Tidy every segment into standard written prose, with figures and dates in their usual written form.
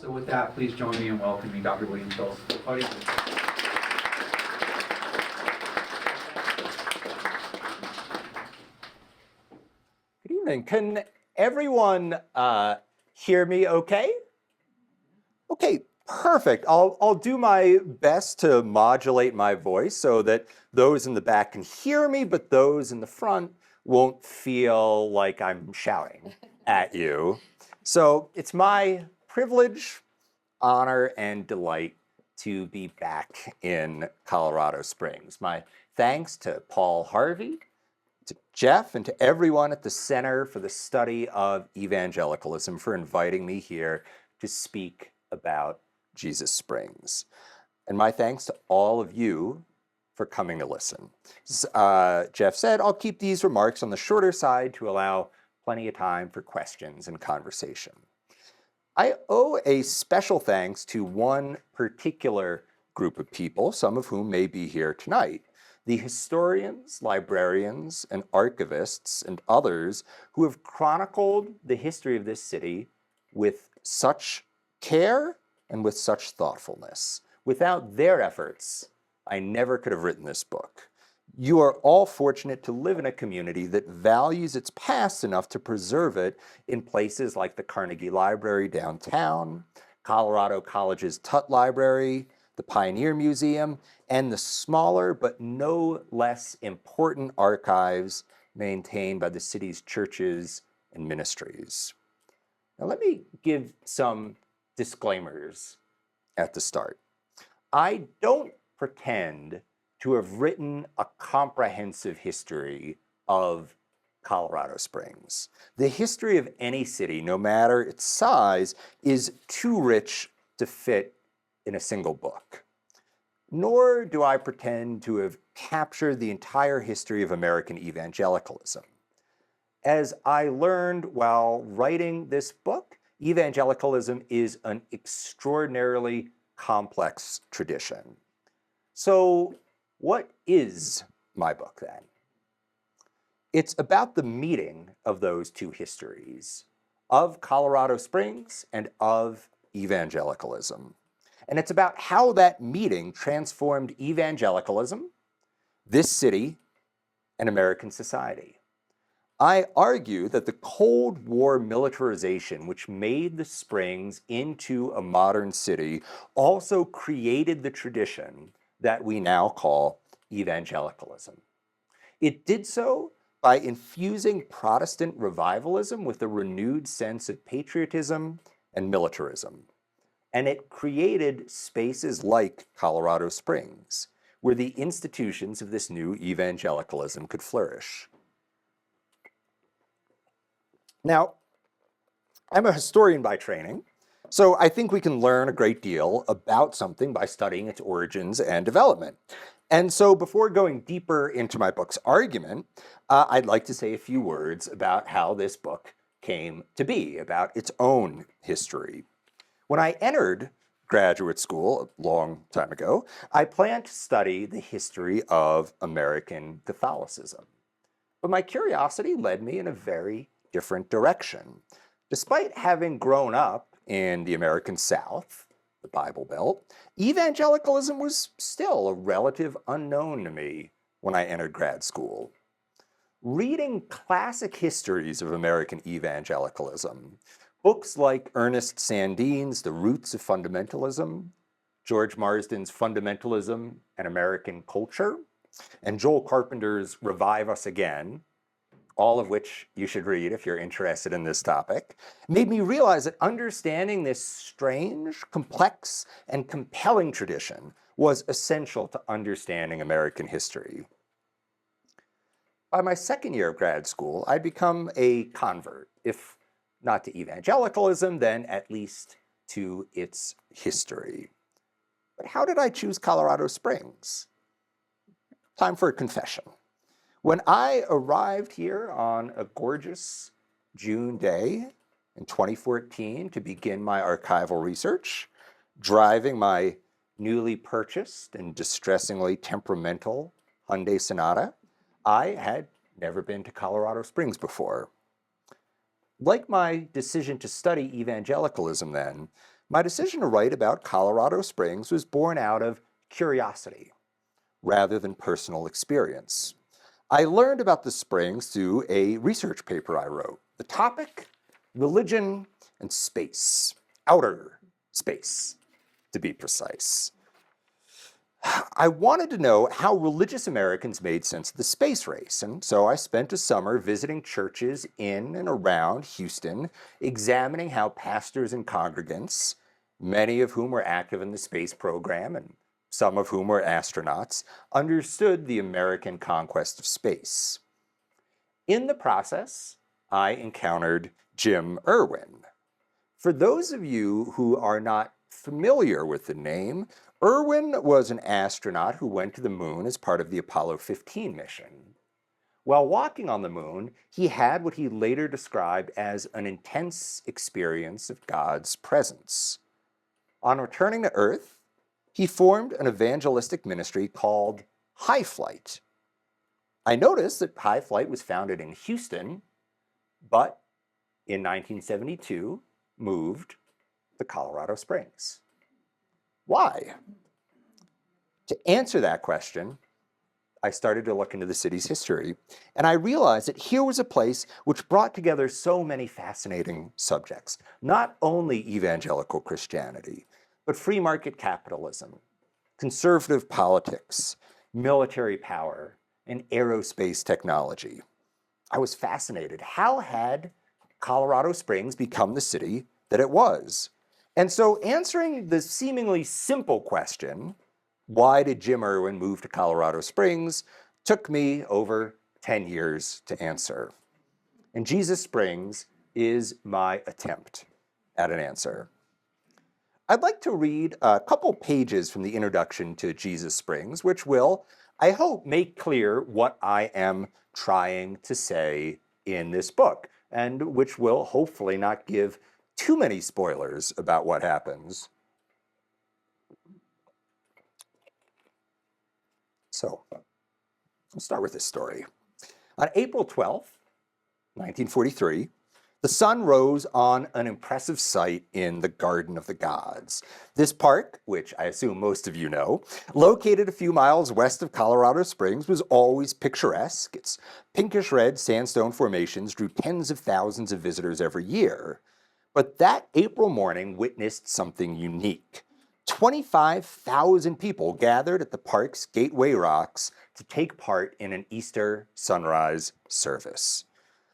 So with that, please join me in welcoming Dr. William Shultz to the podium. Good evening. Can everyone hear me okay? Okay, perfect. I'll do my best to modulate my voice so that those in the back can hear me, but those in the front won't feel like I'm shouting at you. So it's my privilege, honor, and delight to be back in Colorado Springs. My thanks to Paul Harvey, to Jeff, and to everyone at the Center for the Study of Evangelicalism for inviting me here to speak about Jesus Springs. And my thanks to all of you for coming to listen. As Jeff said, I'll keep these remarks on the shorter side to allow plenty of time for questions and conversation. I owe a special thanks to one particular group of people, some of whom may be here tonight. The historians, librarians, and archivists, and others who have chronicled the history of this city with such care and with such thoughtfulness. Without their efforts, I never could have written this book. You are all fortunate to live in a community that values its past enough to preserve it in places like the Carnegie Library downtown, Colorado College's Tutt Library, the Pioneer Museum, and the smaller but no less important archives maintained by the city's churches and ministries. Now let me give some disclaimers at the start. I don't pretend to have written a comprehensive history of Colorado Springs. The history of any city, no matter its size, is too rich to fit in a single book. Nor do I pretend to have captured the entire history of American evangelicalism. As I learned while writing this book, evangelicalism is an extraordinarily complex tradition. So what is my book then? It's about the meeting of those two histories, of Colorado Springs and of evangelicalism. And it's about how that meeting transformed evangelicalism, this city, and American society. I argue that the Cold War militarization, which made the Springs into a modern city, also created the tradition that we now call evangelicalism. It did so by infusing Protestant revivalism with a renewed sense of patriotism and militarism. And it created spaces like Colorado Springs, where the institutions of this new evangelicalism could flourish. Now, I'm a historian by training, so I think we can learn a great deal about something by studying its origins and development. And so before going deeper into my book's argument, I'd like to say a few words about how this book came to be, about its own history. When I entered graduate school a long time ago, I planned to study the history of American Catholicism. But my curiosity led me in a very different direction. Despite having grown up in the American South, the Bible Belt, evangelicalism was still a relative unknown to me when I entered grad school. Reading classic histories of American evangelicalism, books like Ernest Sandine's The Roots of Fundamentalism, George Marsden's Fundamentalism and American Culture, and Joel Carpenter's Revive Us Again, all of which you should read if you're interested in this topic, made me realize that understanding this strange, complex, and compelling tradition was essential to understanding American history. By my second year of grad school, I'd become a convert, if not to evangelicalism, then at least to its history. But how did I choose Colorado Springs? Time for a confession. When I arrived here on a gorgeous June day in 2014 to begin my archival research, driving my newly purchased and distressingly temperamental Hyundai Sonata, I had never been to Colorado Springs before. Like my decision to study evangelicalism then, My decision to write about Colorado Springs was born out of curiosity rather than personal experience. I learned about the springs through a research paper I wrote. The topic, religion and space, outer space, to be precise. I wanted to know how religious Americans made sense of the space race, and so I spent a summer visiting churches in and around Houston, examining how pastors and congregants, many of whom were active in the space program and some of whom were astronauts, understood the American conquest of space. In the process, I encountered Jim Irwin. For those of you who are not familiar with the name, Irwin was an astronaut who went to the moon as part of the Apollo 15 mission. While walking on the moon, he had what he later described as an intense experience of God's presence. On returning to Earth, he formed an evangelistic ministry called High Flight. I noticed that High Flight was founded in Houston, but in 1972 moved to Colorado Springs. Why? To answer that question, I started to look into the city's history, and I realized that here was a place which brought together so many fascinating subjects, not only evangelical Christianity, but free market capitalism, conservative politics, military power, and aerospace technology. I was fascinated. How had Colorado Springs become the city that it was? And so answering the seemingly simple question, why did Jim Irwin move to Colorado Springs, took me over 10 years to answer. And Jesus Springs is my attempt at an answer. I'd like to read a couple pages from the introduction to Jesus Springs, which will, I hope, make clear what I am trying to say in this book, and which will hopefully not give too many spoilers about what happens. So, I'll start with this story. On April 12th, 1943, the sun rose on an impressive sight in the Garden of the Gods. This park, which I assume most of you know, located a few miles west of Colorado Springs, was always picturesque. Its pinkish-red sandstone formations drew tens of thousands of visitors every year. But that April morning witnessed something unique. 25,000 people gathered at the park's Gateway Rocks to take part in an Easter sunrise service.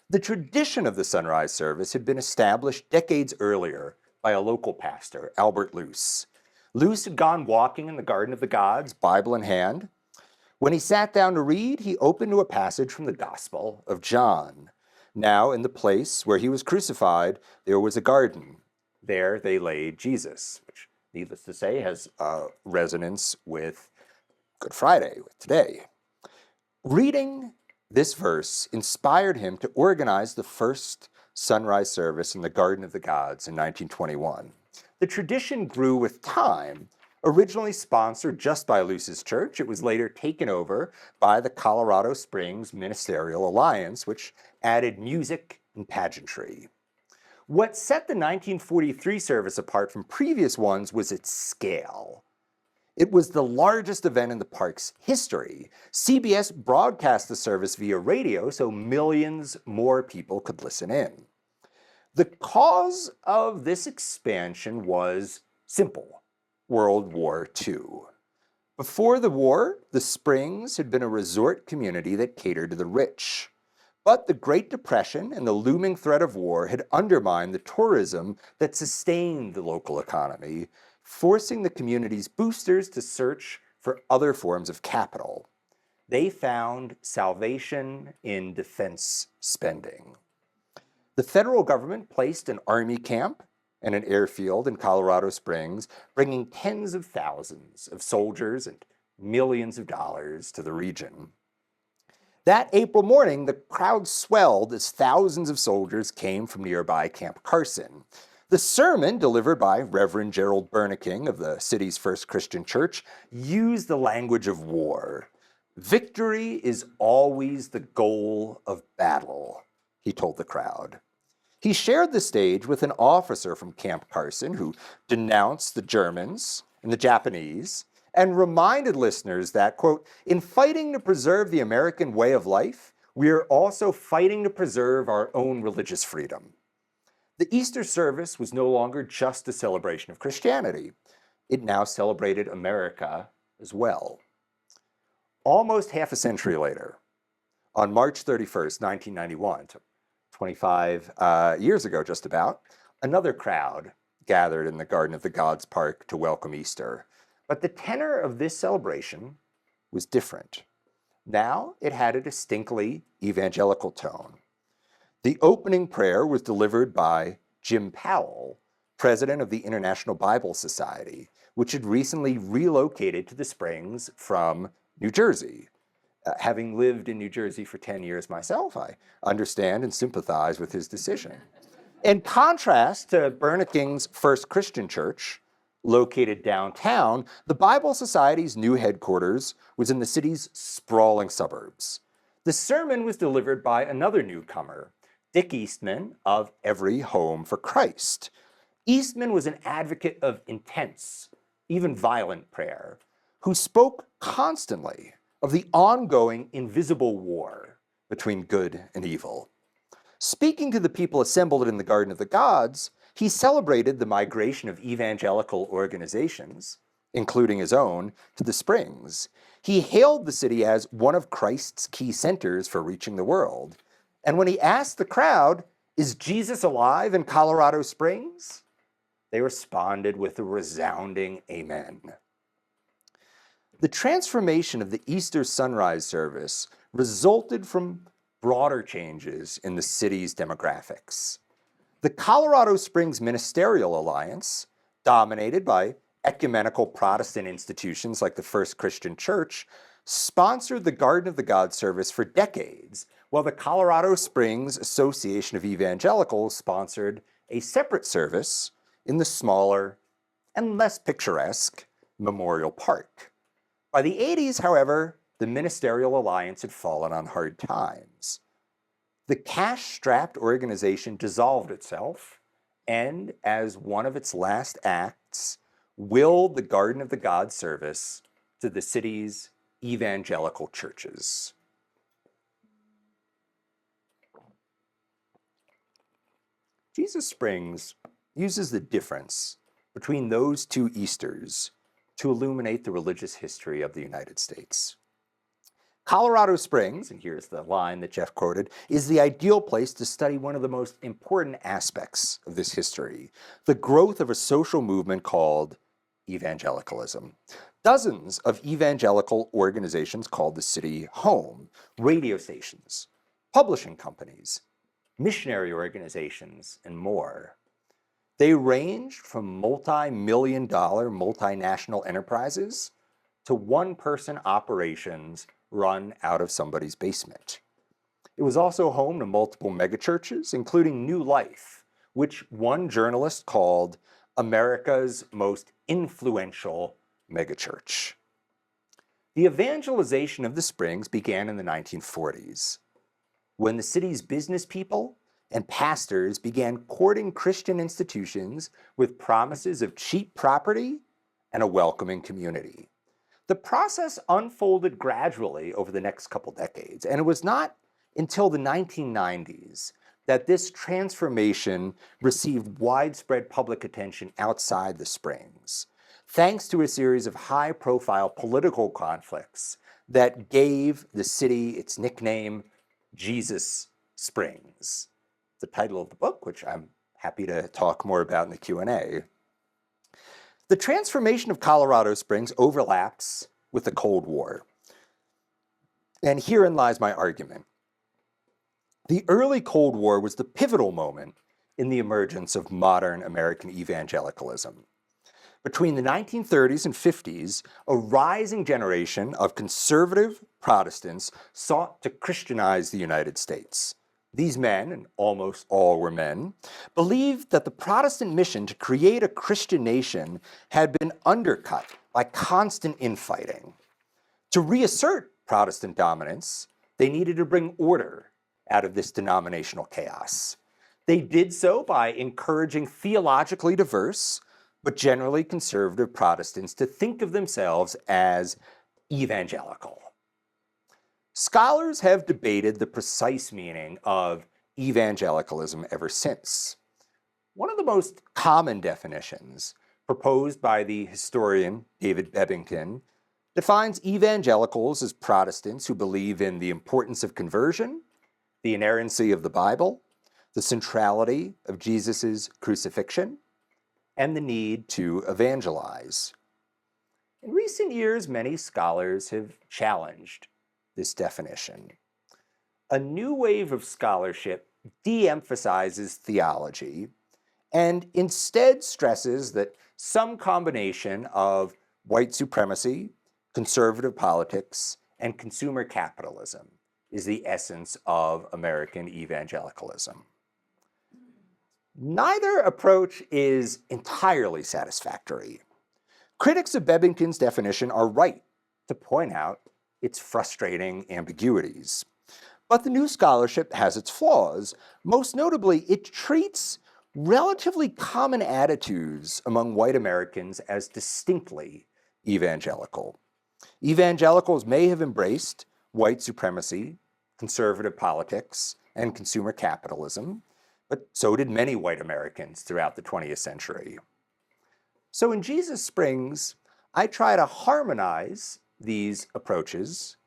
The tradition of the sunrise service had been established decades earlier by a local pastor, Albert Luce. Luce had gone walking in the Garden of the Gods, Bible in hand. When he sat down to read, he opened to a passage from the Gospel of John. Now, in the place where he was crucified, there was a garden. There they laid Jesus, which, needless to say, has resonance with Good Friday, with today. Reading this verse inspired him to organize the first sunrise service in the Garden of the Gods in 1921. The tradition grew with time. Originally sponsored just by Luce's church, it was later taken over by the Colorado Springs Ministerial Alliance, which added music and pageantry. What set the 1943 service apart from previous ones was its scale. It was the largest event in the park's history. CBS broadcast the service via radio so millions more people could listen in. The cause of this expansion was simple: World War II. Before the war, the Springs had been a resort community that catered to the rich. But the Great Depression and the looming threat of war had undermined the tourism that sustained the local economy, forcing the community's boosters to search for other forms of capital. They found salvation in defense spending. The federal government placed an army camp and an airfield in Colorado Springs, bringing tens of thousands of soldiers and millions of dollars to the region. That April morning, the crowd swelled as thousands of soldiers came from nearby Camp Carson. The sermon, delivered by Reverend Gerald Berneking of the city's First Christian Church, used the language of war. "Victory is always the goal of battle," he told the crowd. He shared the stage with an officer from Camp Carson who denounced the Germans and the Japanese and reminded listeners that, quote, in fighting to preserve the American way of life, we are also fighting to preserve our own religious freedom. The Easter service was no longer just a celebration of Christianity. It now celebrated America as well. Almost half a century later, on March 31st, 1991, 25 years ago just about, another crowd gathered in the Garden of the Gods Park to welcome Easter. But the tenor of this celebration was different. Now it had a distinctly evangelical tone. The opening prayer was delivered by Jim Powell, president of the International Bible Society, which had recently relocated to the Springs from New Jersey. Having lived in New Jersey for 10 years myself, I understand and sympathize with his decision. In contrast to Bernaking's First Christian Church, located downtown, the Bible Society's new headquarters was in the city's sprawling suburbs. The sermon was delivered by another newcomer, Dick Eastman of Every Home for Christ. Eastman was an advocate of intense, even violent prayer, who spoke constantly of the ongoing invisible war between good and evil. Speaking to the people assembled in the Garden of the Gods, he celebrated the migration of evangelical organizations, including his own, to the Springs. He hailed the city as one of Christ's key centers for reaching the world. And when he asked the crowd, "Is Jesus alive in Colorado Springs?" they responded with a resounding amen. The transformation of the Easter sunrise service resulted from broader changes in the city's demographics. The Colorado Springs Ministerial Alliance, dominated by ecumenical Protestant institutions like the First Christian Church, sponsored the Garden of the Gods service for decades, while the Colorado Springs Association of Evangelicals sponsored a separate service in the smaller and less picturesque Memorial Park. By the 80s, however, the Ministerial Alliance had fallen on hard times. The cash-strapped organization dissolved itself and, as one of its last acts, willed the Garden of the Gods service to the city's evangelical churches. Jesus Springs uses the difference between those two Easters to illuminate the religious history of the United States. Colorado Springs, and here's the line that Jeff quoted, is the ideal place to study one of the most important aspects of this history, the growth of a social movement called evangelicalism. Dozens of evangelical organizations called the city home, radio stations, publishing companies, missionary organizations, and more. They ranged from multi-million-dollar multinational enterprises to one-person operations run out of somebody's basement. It was also home to multiple megachurches, including New Life, which one journalist called America's most influential megachurch. The evangelization of the Springs began in the 1940s, when the city's business people and pastors began courting Christian institutions with promises of cheap property and a welcoming community. The process unfolded gradually over the next couple decades, and it was not until the 1990s that this transformation received widespread public attention outside the Springs, thanks to a series of high-profile political conflicts that gave the city its nickname, Jesus Springs, the title of the book, which I'm happy to talk more about in the Q&A. The transformation of Colorado Springs overlaps with the Cold War. And herein lies my argument. The early Cold War was the pivotal moment in the emergence of modern American evangelicalism. Between the 1930s and 50s, a rising generation of conservative Protestants sought to Christianize the United States. These men, and almost all were men, believed that the Protestant mission to create a Christian nation had been undercut by constant infighting. To reassert Protestant dominance, they needed to bring order out of this denominational chaos. They did so by encouraging theologically diverse, but generally conservative Protestants to think of themselves as evangelical. Scholars have debated the precise meaning of evangelicalism ever since. One of the most common definitions, proposed by the historian David Bebbington, defines evangelicals as Protestants who believe in the importance of conversion, the inerrancy of the Bible, the centrality of Jesus' crucifixion, and the need to evangelize. In recent years, many scholars have challenged this definition. A new wave of scholarship de-emphasizes theology and instead stresses that some combination of white supremacy, conservative politics, and consumer capitalism is the essence of American evangelicalism. Neither approach is entirely satisfactory. Critics of Bebbington's definition are right to point out its frustrating ambiguities. But the new scholarship has its flaws. Most notably, it treats relatively common attitudes among white Americans as distinctly evangelical. Evangelicals may have embraced white supremacy, conservative politics, and consumer capitalism, but so did many white Americans throughout the 20th century. So in Jesus Springs, I try to harmonize these approaches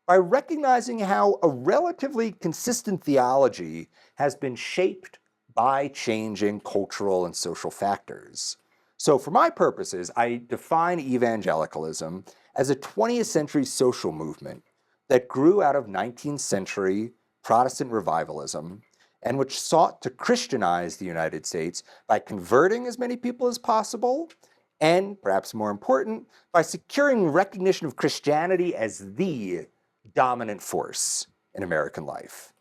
by recognizing how a relatively consistent theology has been shaped by changing cultural and social factors. So for my purposes, I define evangelicalism as a 20th century social movement that grew out of 19th century Protestant revivalism and which sought to Christianize the United States by converting as many people as possible and, perhaps more important, by securing recognition of Christianity as the dominant force in American life.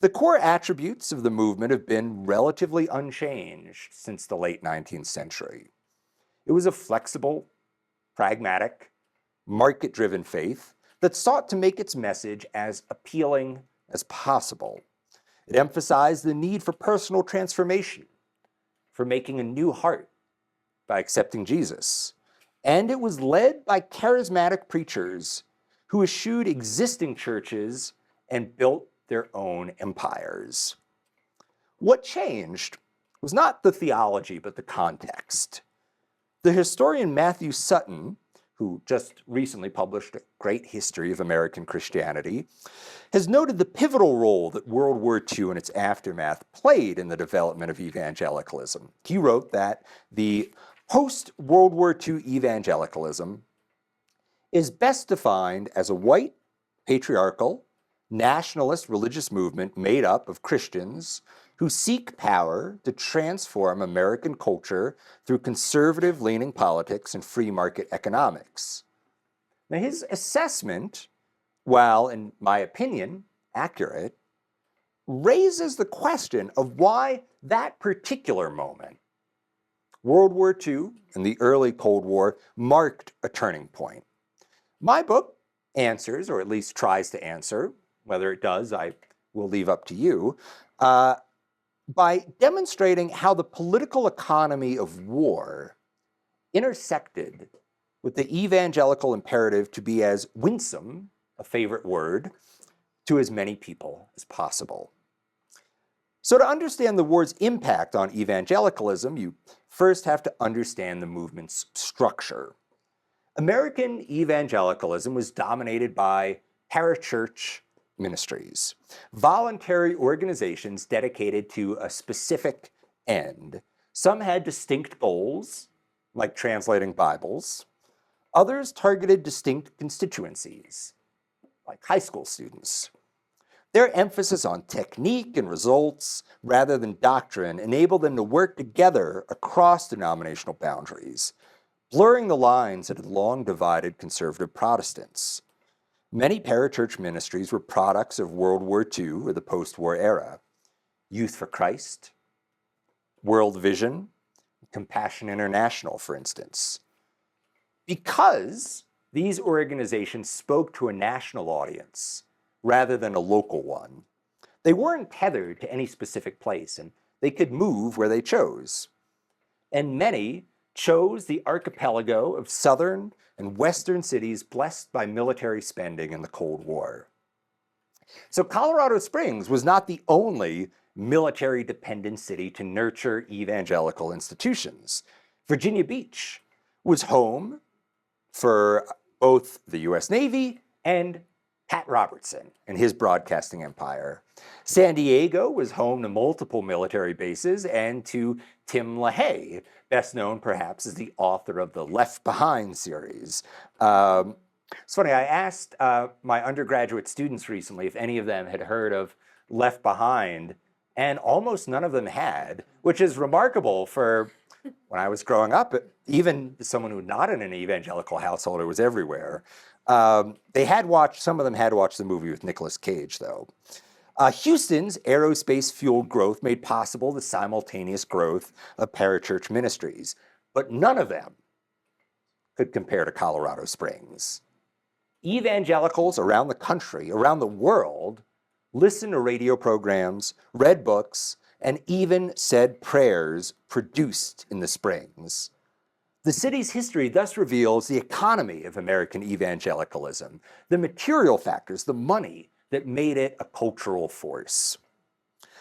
The core attributes of the movement have been relatively unchanged since the late 19th century. It was a flexible, pragmatic, market-driven faith that sought to make its message as appealing as possible. It emphasized the need for personal transformation, for making a new heart by accepting Jesus. And it was led by charismatic preachers who eschewed existing churches and built their own empires. What changed was not the theology, but the context. The historian Matthew Sutton, who just recently published a great history of American Christianity, has noted the pivotal role that World War II and its aftermath played in the development of evangelicalism. He wrote that the post-World War II evangelicalism is best defined as a white, patriarchal, nationalist religious movement made up of Christians who seek power to transform American culture through conservative-leaning politics and free market economics. Now, his assessment, while in my opinion accurate, raises the question of why that particular moment, World War II and the early Cold War, marked a turning point. My book answers, or at least tries to answer, whether it does, I will leave up to you, by demonstrating how the political economy of war intersected with the evangelical imperative to be as winsome, a favorite word, to as many people as possible. So to understand the war's impact on evangelicalism, you first have to understand the movement's structure. American evangelicalism was dominated by parachurch ministries, voluntary organizations dedicated to a specific end. Some had distinct goals, like translating Bibles. Others targeted distinct constituencies, like high school students. Their emphasis on technique and results rather than doctrine enabled them to work together across denominational boundaries, blurring the lines that had long divided conservative Protestants. Many parachurch ministries were products of World War II or the post-war era. Youth for Christ, World Vision, Compassion International, for instance. Because these organizations spoke to a national audience rather than a local one, They weren't tethered to any specific place, and they could move where they chose. And many chose the archipelago of southern and western cities blessed by military spending in the Cold War. So Colorado Springs was not the only military-dependent city to nurture evangelical institutions. Virginia Beach was home for both the U.S. Navy and Pat Robertson and his broadcasting empire. San Diego was home to multiple military bases and to Tim LaHaye, best known perhaps as the author of the Left Behind series. It's funny, I asked my undergraduate students recently if any of them had heard of Left Behind, and almost none of them had, which is remarkable for when I was growing up. Even someone who was not in an evangelical household, it was everywhere. Some of them had watched the movie with Nicolas Cage, though. Houston's aerospace-fueled growth made possible the simultaneous growth of parachurch ministries, but none of them could compare to Colorado Springs. Evangelicals around the country, around the world, listened to radio programs, read books, and even said prayers produced in the Springs. The city's history thus reveals the economy of American evangelicalism, the material factors, the money that made it a cultural force.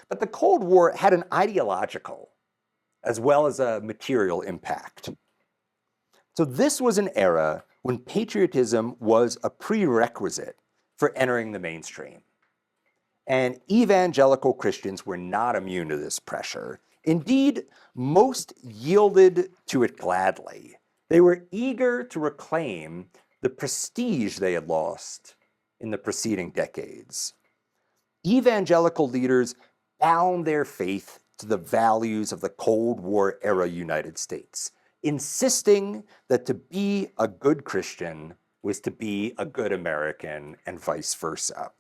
But the Cold War had an ideological as well as a material impact. So this was an era when patriotism was a prerequisite for entering the mainstream. And evangelical Christians were not immune to this pressure. Indeed, most yielded to it gladly. They were eager to reclaim the prestige they had lost in the preceding decades. Evangelical leaders bound their faith to the values of the Cold War era United States, insisting that to be a good Christian was to be a good American and vice versa.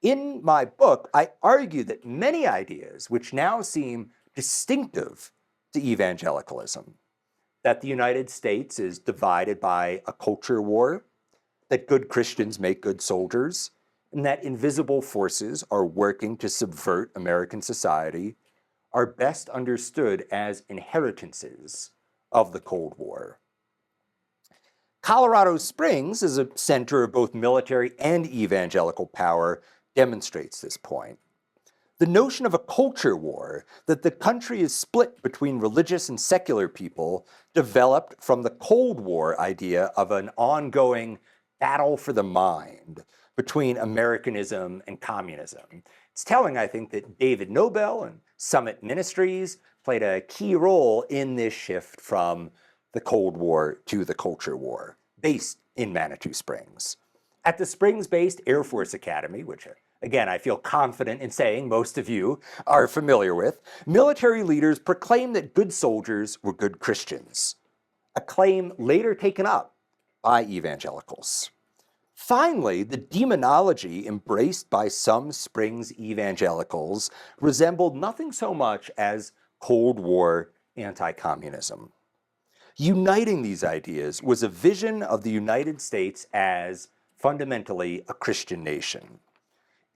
In my book, I argue that many ideas which now seem distinctive to evangelicalism, that the United States is divided by a culture war, that good Christians make good soldiers, and that invisible forces are working to subvert American society, are best understood as inheritances of the Cold War. Colorado Springs, as a center of both military and evangelical power, demonstrates this point. The notion of a culture war, that the country is split between religious and secular people, developed from the Cold War idea of an ongoing battle for the mind between Americanism and communism. It's telling, I think, that David Nobel and Summit Ministries played a key role in this shift from the Cold War to the culture war, based in Manitou Springs. At the Springs-based Air Force Academy, which again, I feel confident in saying most of you are familiar with, military leaders proclaimed that good soldiers were good Christians, a claim later taken up by evangelicals. Finally, the demonology embraced by some Springs evangelicals resembled nothing so much as Cold War anti-communism. Uniting these ideas was a vision of the United States as fundamentally a Christian nation.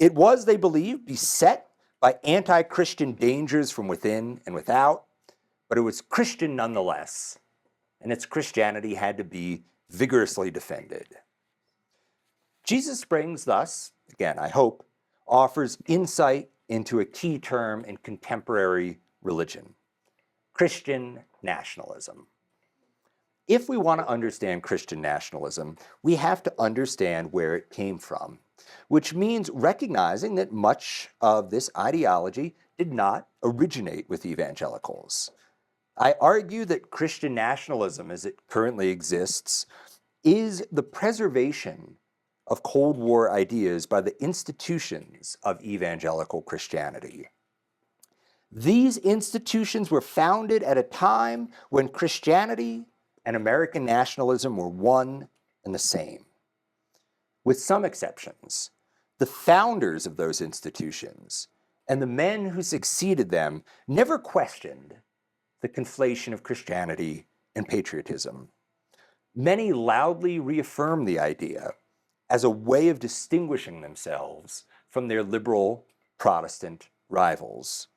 It was, they believed, beset by anti-Christian dangers from within and without, but it was Christian nonetheless, and its Christianity had to be vigorously defended. Jesus Springs, thus, again, I hope, offers insight into a key term in contemporary religion: Christian nationalism. If we want to understand Christian nationalism, we have to understand where it came from, which means recognizing that much of this ideology did not originate with evangelicals. I argue that Christian nationalism, as it currently exists, is the preservation of Cold War ideas by the institutions of evangelical Christianity. These institutions were founded at a time when Christianity and American nationalism were one and the same. With some exceptions, the founders of those institutions and the men who succeeded them never questioned the conflation of Christianity and patriotism. Many loudly reaffirmed the idea as a way of distinguishing themselves from their liberal Protestant rivals.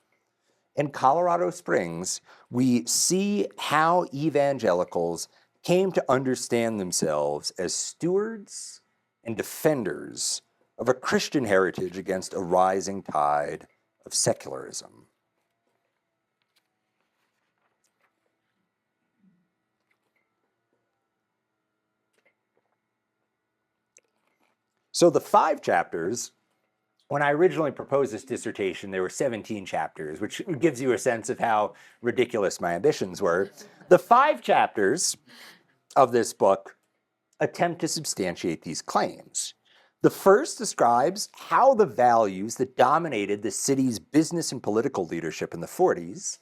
In Colorado Springs, we see how evangelicals came to understand themselves as stewards and defenders of a Christian heritage against a rising tide of secularism. So the 5 chapters, when I originally proposed this dissertation, there were 17 chapters, which gives you a sense of how ridiculous my ambitions were. The 5 chapters of this book attempt to substantiate these claims. The first describes how the values that dominated the city's business and political leadership in the 40s,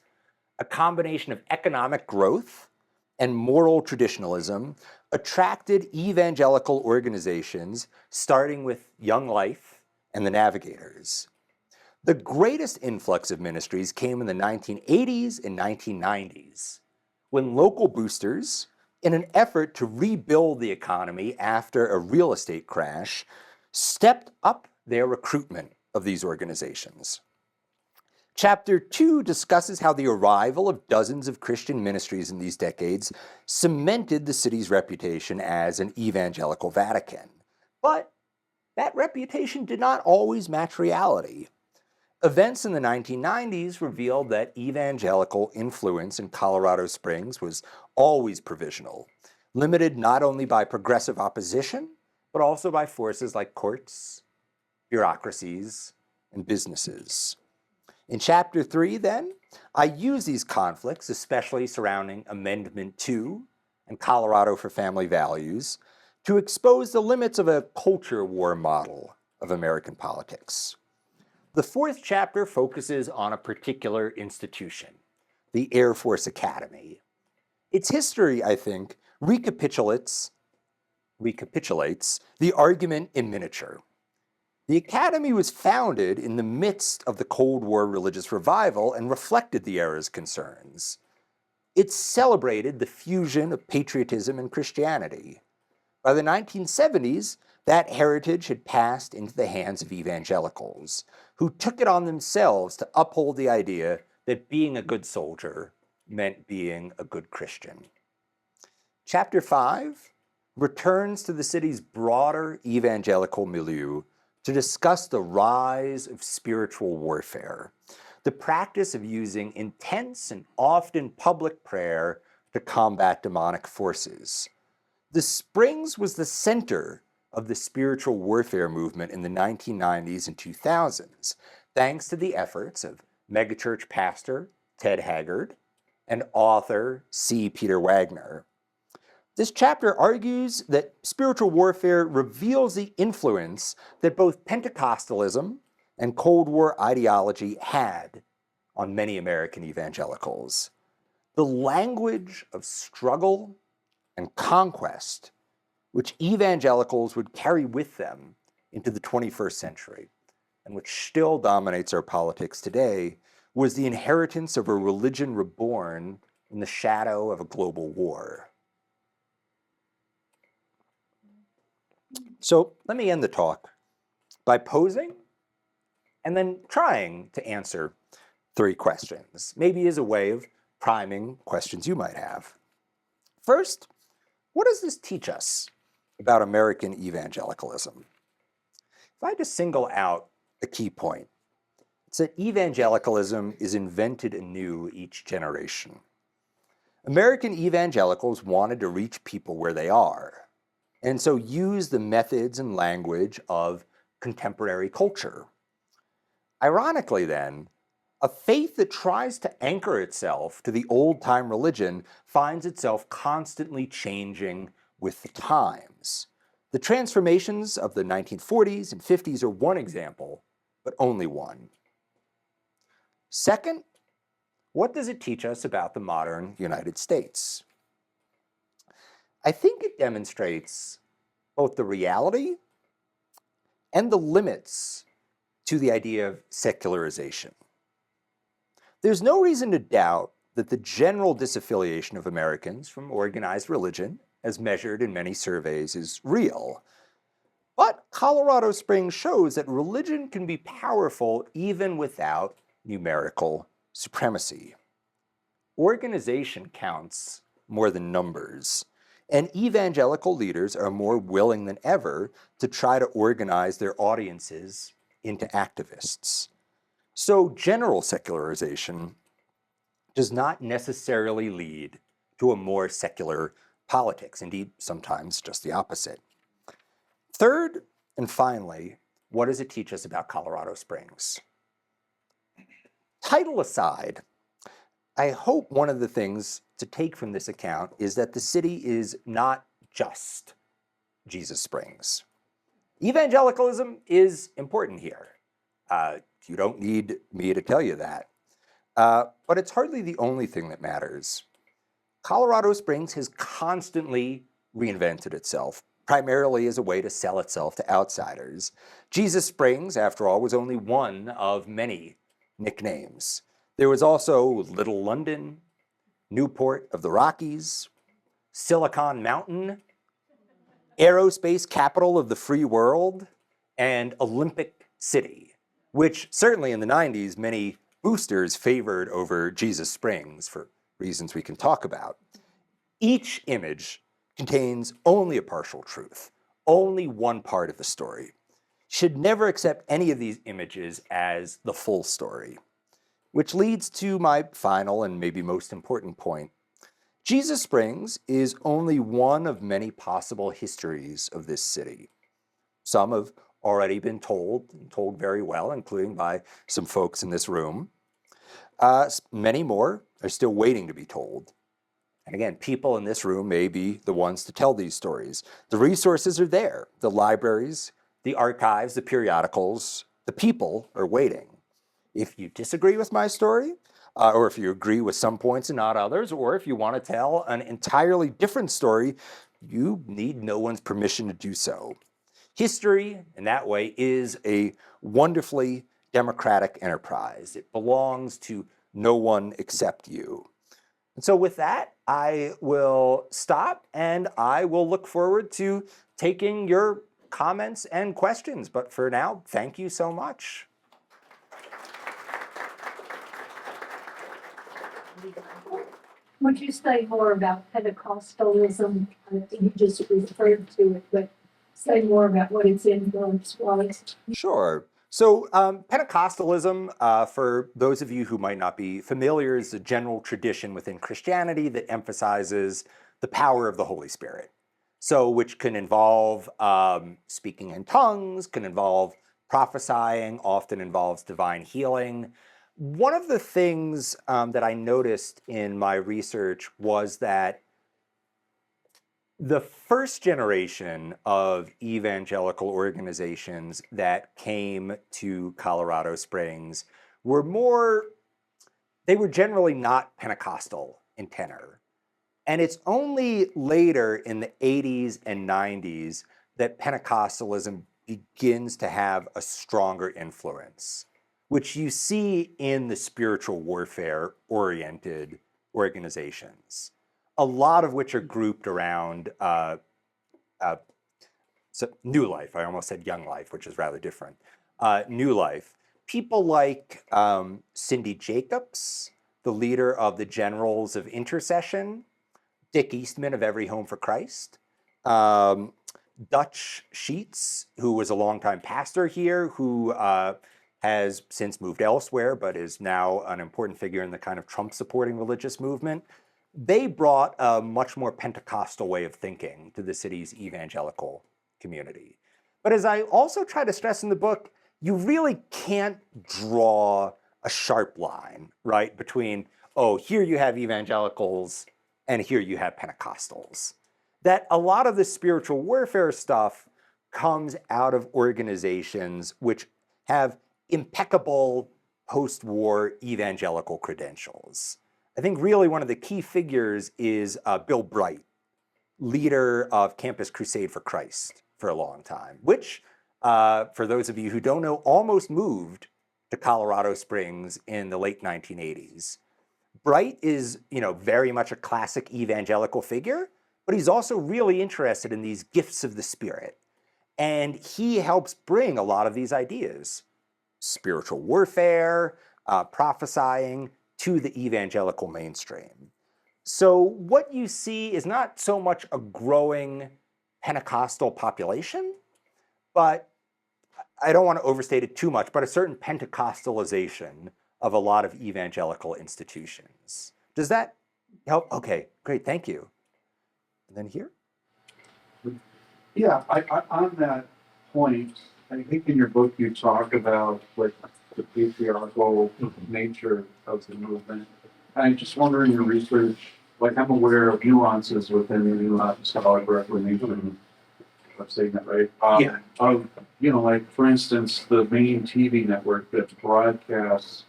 a combination of economic growth and moral traditionalism, attracted evangelical organizations, starting with Young Life and the Navigators. The greatest influx of ministries came in the 1980s and 1990s, when local boosters, in an effort to rebuild the economy after a real estate crash, stepped up their recruitment of these organizations. Chapter 2 discusses how the arrival of dozens of Christian ministries in these decades cemented the city's reputation as an evangelical Vatican. But that reputation did not always match reality. Events in the 1990s revealed that evangelical influence in Colorado Springs was always provisional, limited not only by progressive opposition, but also by forces like courts, bureaucracies, and businesses. In Chapter 3, then, I use these conflicts, especially surrounding Amendment 2 and Colorado for Family Values, to expose the limits of a culture war model of American politics. The 4th chapter focuses on a particular institution, the Air Force Academy. Its history, I think, recapitulates the argument in miniature. The Academy was founded in the midst of the Cold War religious revival and reflected the era's concerns. It celebrated the fusion of patriotism and Christianity. By the 1970s, that heritage had passed into the hands of evangelicals, who took it on themselves to uphold the idea that being a good soldier meant being a good Christian. Chapter 5 returns to the city's broader evangelical milieu to discuss the rise of spiritual warfare, the practice of using intense and often public prayer to combat demonic forces. The Springs was the center of the spiritual warfare movement in the 1990s and 2000s, thanks to the efforts of megachurch pastor Ted Haggard and author C. Peter Wagner. This chapter argues that spiritual warfare reveals the influence that both Pentecostalism and Cold War ideology had on many American evangelicals. The language of struggle and conquest, which evangelicals would carry with them into the 21st century, and which still dominates our politics today, was the inheritance of a religion reborn in the shadow of a global war. So let me end the talk by posing and then trying to answer 3 questions, maybe as a way of priming questions you might have. First, what does this teach us about American evangelicalism? If I had to single out a key point, it's that evangelicalism is invented anew each generation. American evangelicals wanted to reach people where they are, and so use the methods and language of contemporary culture. Ironically then, a faith that tries to anchor itself to the old-time religion finds itself constantly changing with the times. The transformations of the 1940s and 50s are one example, but only one. Second, what does it teach us about the modern United States? I think it demonstrates both the reality and the limits to the idea of secularization. There's no reason to doubt that the general disaffiliation of Americans from organized religion, as measured in many surveys, is real. But Colorado Springs shows that religion can be powerful even without numerical supremacy. Organization counts more than numbers, and evangelical leaders are more willing than ever to try to organize their audiences into activists. So general secularization does not necessarily lead to a more secular politics. Indeed, sometimes just the opposite. Third, and finally, what does it teach us about Colorado Springs? Title aside, I hope one of the things to take from this account is that the city is not just Jesus Springs. Evangelicalism is important here. You don't need me to tell you that. But it's hardly the only thing that matters. Colorado Springs has constantly reinvented itself, primarily as a way to sell itself to outsiders. Jesus Springs, after all, was only one of many nicknames. There was also Little London, Newport of the Rockies, Silicon Mountain, aerospace capital of the free world, and Olympic City, which certainly in the 90s, many boosters favored over Jesus Springs for reasons we can talk about. Each image contains only a partial truth, only one part of the story. Should never accept any of these images as the full story. Which leads to my final and maybe most important point. Jesus Springs is only one of many possible histories of this city. Some have already been told, and told very well, including by some folks in this room. Many more are still waiting to be told. And again, people in this room may be the ones to tell these stories. The resources are there, the libraries, the archives, the periodicals, the people are waiting. If you disagree with my story, or if you agree with some points and not others, or if you want to tell an entirely different story, you need no one's permission to do so. History, in that way, is a wonderfully democratic enterprise. It belongs to no one except you. And so with that, I will stop and I will look forward to taking your comments and questions. But for now, thank you so much. Would you say more about Pentecostalism? You just referred to it, but say more about what its influence was. Sure. So Pentecostalism, for those of you who might not be familiar, is a general tradition within Christianity that emphasizes the power of the Holy Spirit. So which can involve speaking in tongues, can involve prophesying, often involves divine healing. One of the things that I noticed in my research was that the first generation of evangelical organizations that came to Colorado Springs they were generally not Pentecostal in tenor. And it's only later in the 80s and 90s that Pentecostalism begins to have a stronger influence, which you see in the spiritual warfare-oriented organizations, a lot of which are grouped around New Life. I almost said Young Life, which is rather different. New Life. People like Cindy Jacobs, the leader of the Generals of Intercession, Dick Eastman of Every Home for Christ, Dutch Sheets, who was a longtime pastor here, who has since moved elsewhere, but is now an important figure in the kind of Trump-supporting religious movement. They brought a much more Pentecostal way of thinking to the city's evangelical community. But as I also try to stress in the book, you really can't draw a sharp line, right, between, oh, here you have evangelicals and here you have Pentecostals. That a lot of the spiritual warfare stuff comes out of organizations which have impeccable post-war evangelical credentials. I think really one of the key figures is Bill Bright, leader of Campus Crusade for Christ for a long time, which, for those of you who don't know, almost moved to Colorado Springs in the late 1980s. Bright is, very much a classic evangelical figure, but he's also really interested in these gifts of the Spirit. And he helps bring a lot of these ideas, spiritual warfare, prophesying, to the evangelical mainstream. So what you see is not so much a growing Pentecostal population, but I don't want to overstate it too much, but a certain Pentecostalization of a lot of evangelical institutions. Does that help? Okay, great, thank you. And then here? Yeah, on that point, I think in your book you talk about like the patriarchal nature of the movement. And I'm just wondering your research, like I'm aware of nuances within the New Scholar Reformation, if I'm saying that right. Yeah. Of, like for instance, the main TV network that broadcasts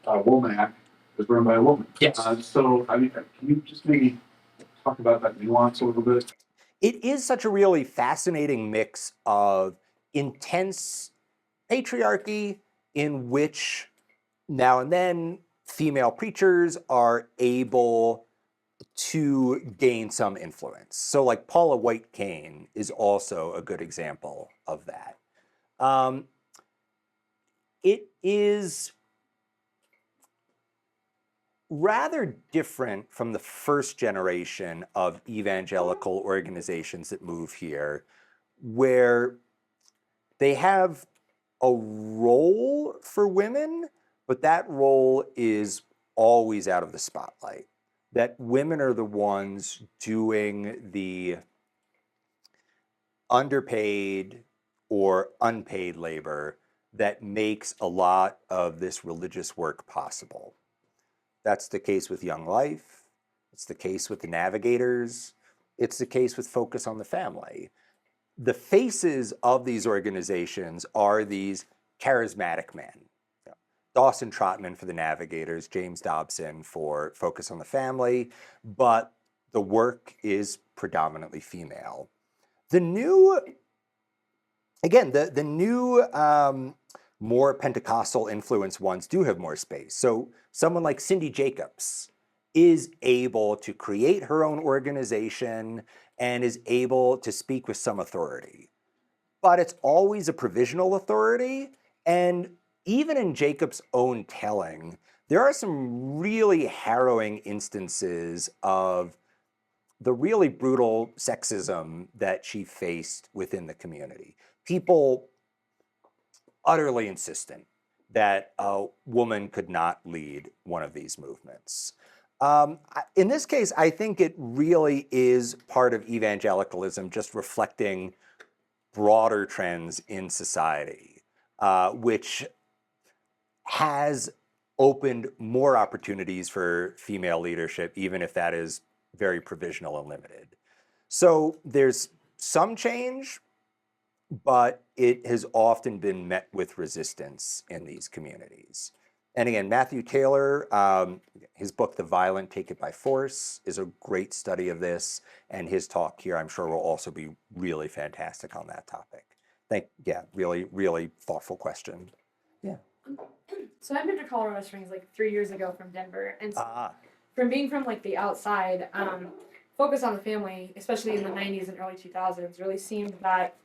Womack is run by a woman. Yes. So, I mean, can you just maybe talk about that nuance a little bit? It is such a really fascinating mix of intense patriarchy in which now and then female preachers are able to gain some influence. So like Paula White Cain is also a good example of that. It is rather different from the first generation of evangelical organizations that move here, where they have a role for women, but that role is always out of the spotlight. That women are the ones doing the underpaid or unpaid labor that makes a lot of this religious work possible. That's the case with Young Life. It's the case with the Navigators. It's the case with Focus on the Family. The faces of these organizations are these charismatic men. Dawson Trotman for the Navigators, James Dobson for Focus on the Family, but the work is predominantly female. The new, again, the new more Pentecostal influence ones do have more space. So someone like Cindy Jacobs is able to create her own organization and is able to speak with some authority. But it's always a provisional authority. And even in Jacobs' own telling, there are some really harrowing instances of the really brutal sexism that she faced within the community. People utterly insistent that a woman could not lead one of these movements. In this case, I think it really is part of evangelicalism just reflecting broader trends in society, which has opened more opportunities for female leadership, even if that is very provisional and limited. So there's some change, but it has often been met with resistance in these communities. And again, Matthew Taylor, his book, The Violent Take It by Force, is a great study of this. And his talk here, I'm sure, will also be really fantastic on that topic. Really, really thoughtful question. Yeah. So I've been to Colorado Springs like 3 years ago from Denver. And so from being from like the outside, Focus on the Family, especially in the 90s and early 2000s, really seemed that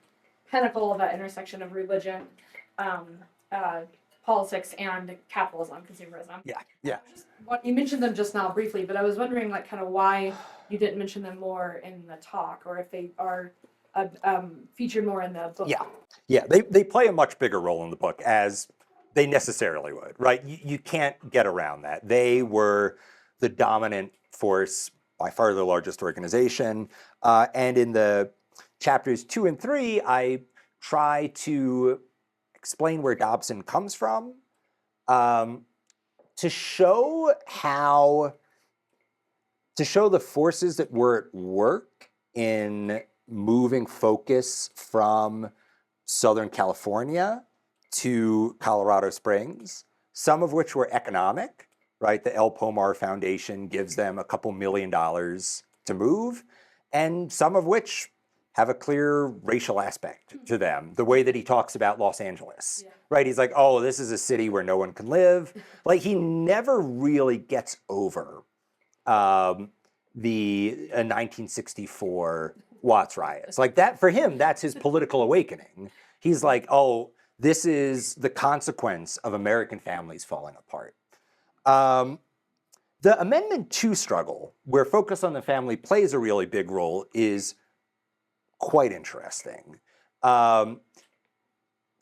pinnacle of that intersection of religion, politics, and capitalism, consumerism. Yeah. You mentioned them just now briefly, but I was wondering like kind of why you didn't mention them more in the talk, or if they are featured more in the book. Yeah, they play a much bigger role in the book, as they necessarily would, right? You can't get around that. They were the dominant force, by far the largest organization. And in the chapters 2 and 3, I try to explain where Dobson comes from, to show the forces that were at work in moving focus from Southern California to Colorado Springs, some of which were economic, right? The El Pomar Foundation gives them a couple $1 million to move, and some of which have a clear racial aspect to them, the way that he talks about Los Angeles, right? He's like, oh, this is a city where no one can live. Like, he never really gets over the 1964 Watts riots. Like that, for him, that's his political awakening. He's like, oh, this is the consequence of American families falling apart. The Amendment 2 struggle, where focus on the family plays a really big role, is quite interesting.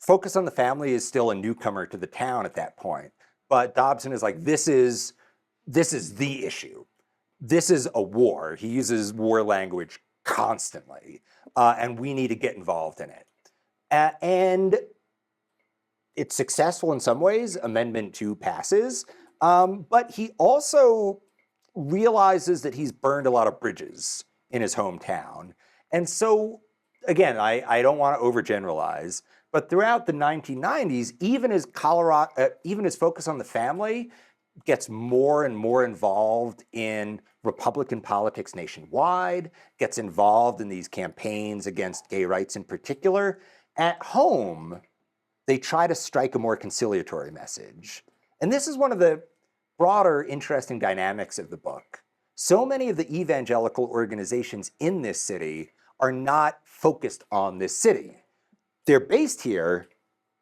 Focus on the family is still a newcomer to the town at that point, but Dobson is like, this is the issue. This is a war. He uses war language constantly, and we need to get involved in it. And it's successful in some ways. Amendment 2 passes, but he also realizes that he's burned a lot of bridges in his hometown. And so, again, I don't want to overgeneralize, but throughout the 1990s, even as focus on the family gets more and more involved in Republican politics nationwide, gets involved in these campaigns against gay rights in particular, at home, they try to strike a more conciliatory message. And this is one of the broader, interesting dynamics of the book. So many of the evangelical organizations in this city are not focused on this city. They're based here,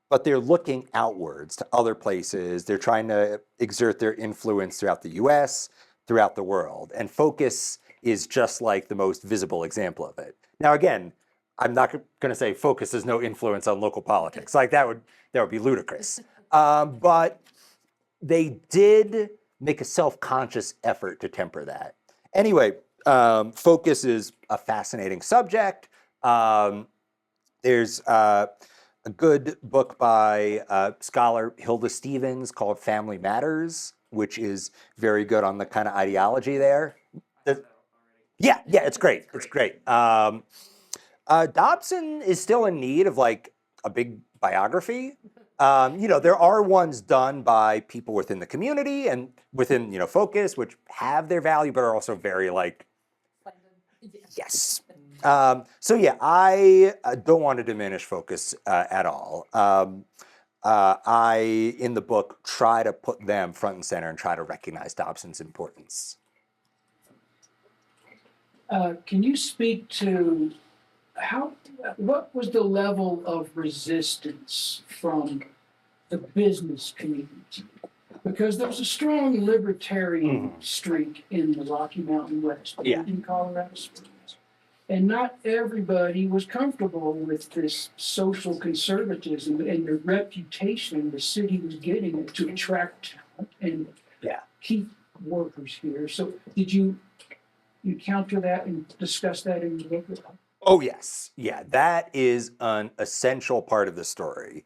but they're looking outwards to other places. They're trying to exert their influence throughout the US, throughout the world. And Focus is just like the most visible example of it. Now, again, I'm not going to say Focus has no influence on local politics. Like that would be ludicrous. But they did make a self-conscious effort to temper that. Anyway, Focus is a fascinating subject. There's a good book by scholar Hilda Stevens called Family Matters, which is very good on the kind of ideology there. Yeah, it's great. It's great. Dobson is still in need of like a big biography. There are ones done by people within the community and within, Focus, which have their value, but are also very like, yes. I don't want to diminish Focus at all. I, in the book, try to put them front and center and try to recognize Dobson's importance. Can you speak to what was the level of resistance from the business community? Because there was a strong libertarian streak in the Rocky Mountain West, in Colorado Springs. And not everybody was comfortable with this social conservatism and the reputation the city was getting to attract talent and keep workers here. So did you counter that and discuss that in the book? Oh, yes. Yeah, that is an essential part of the story.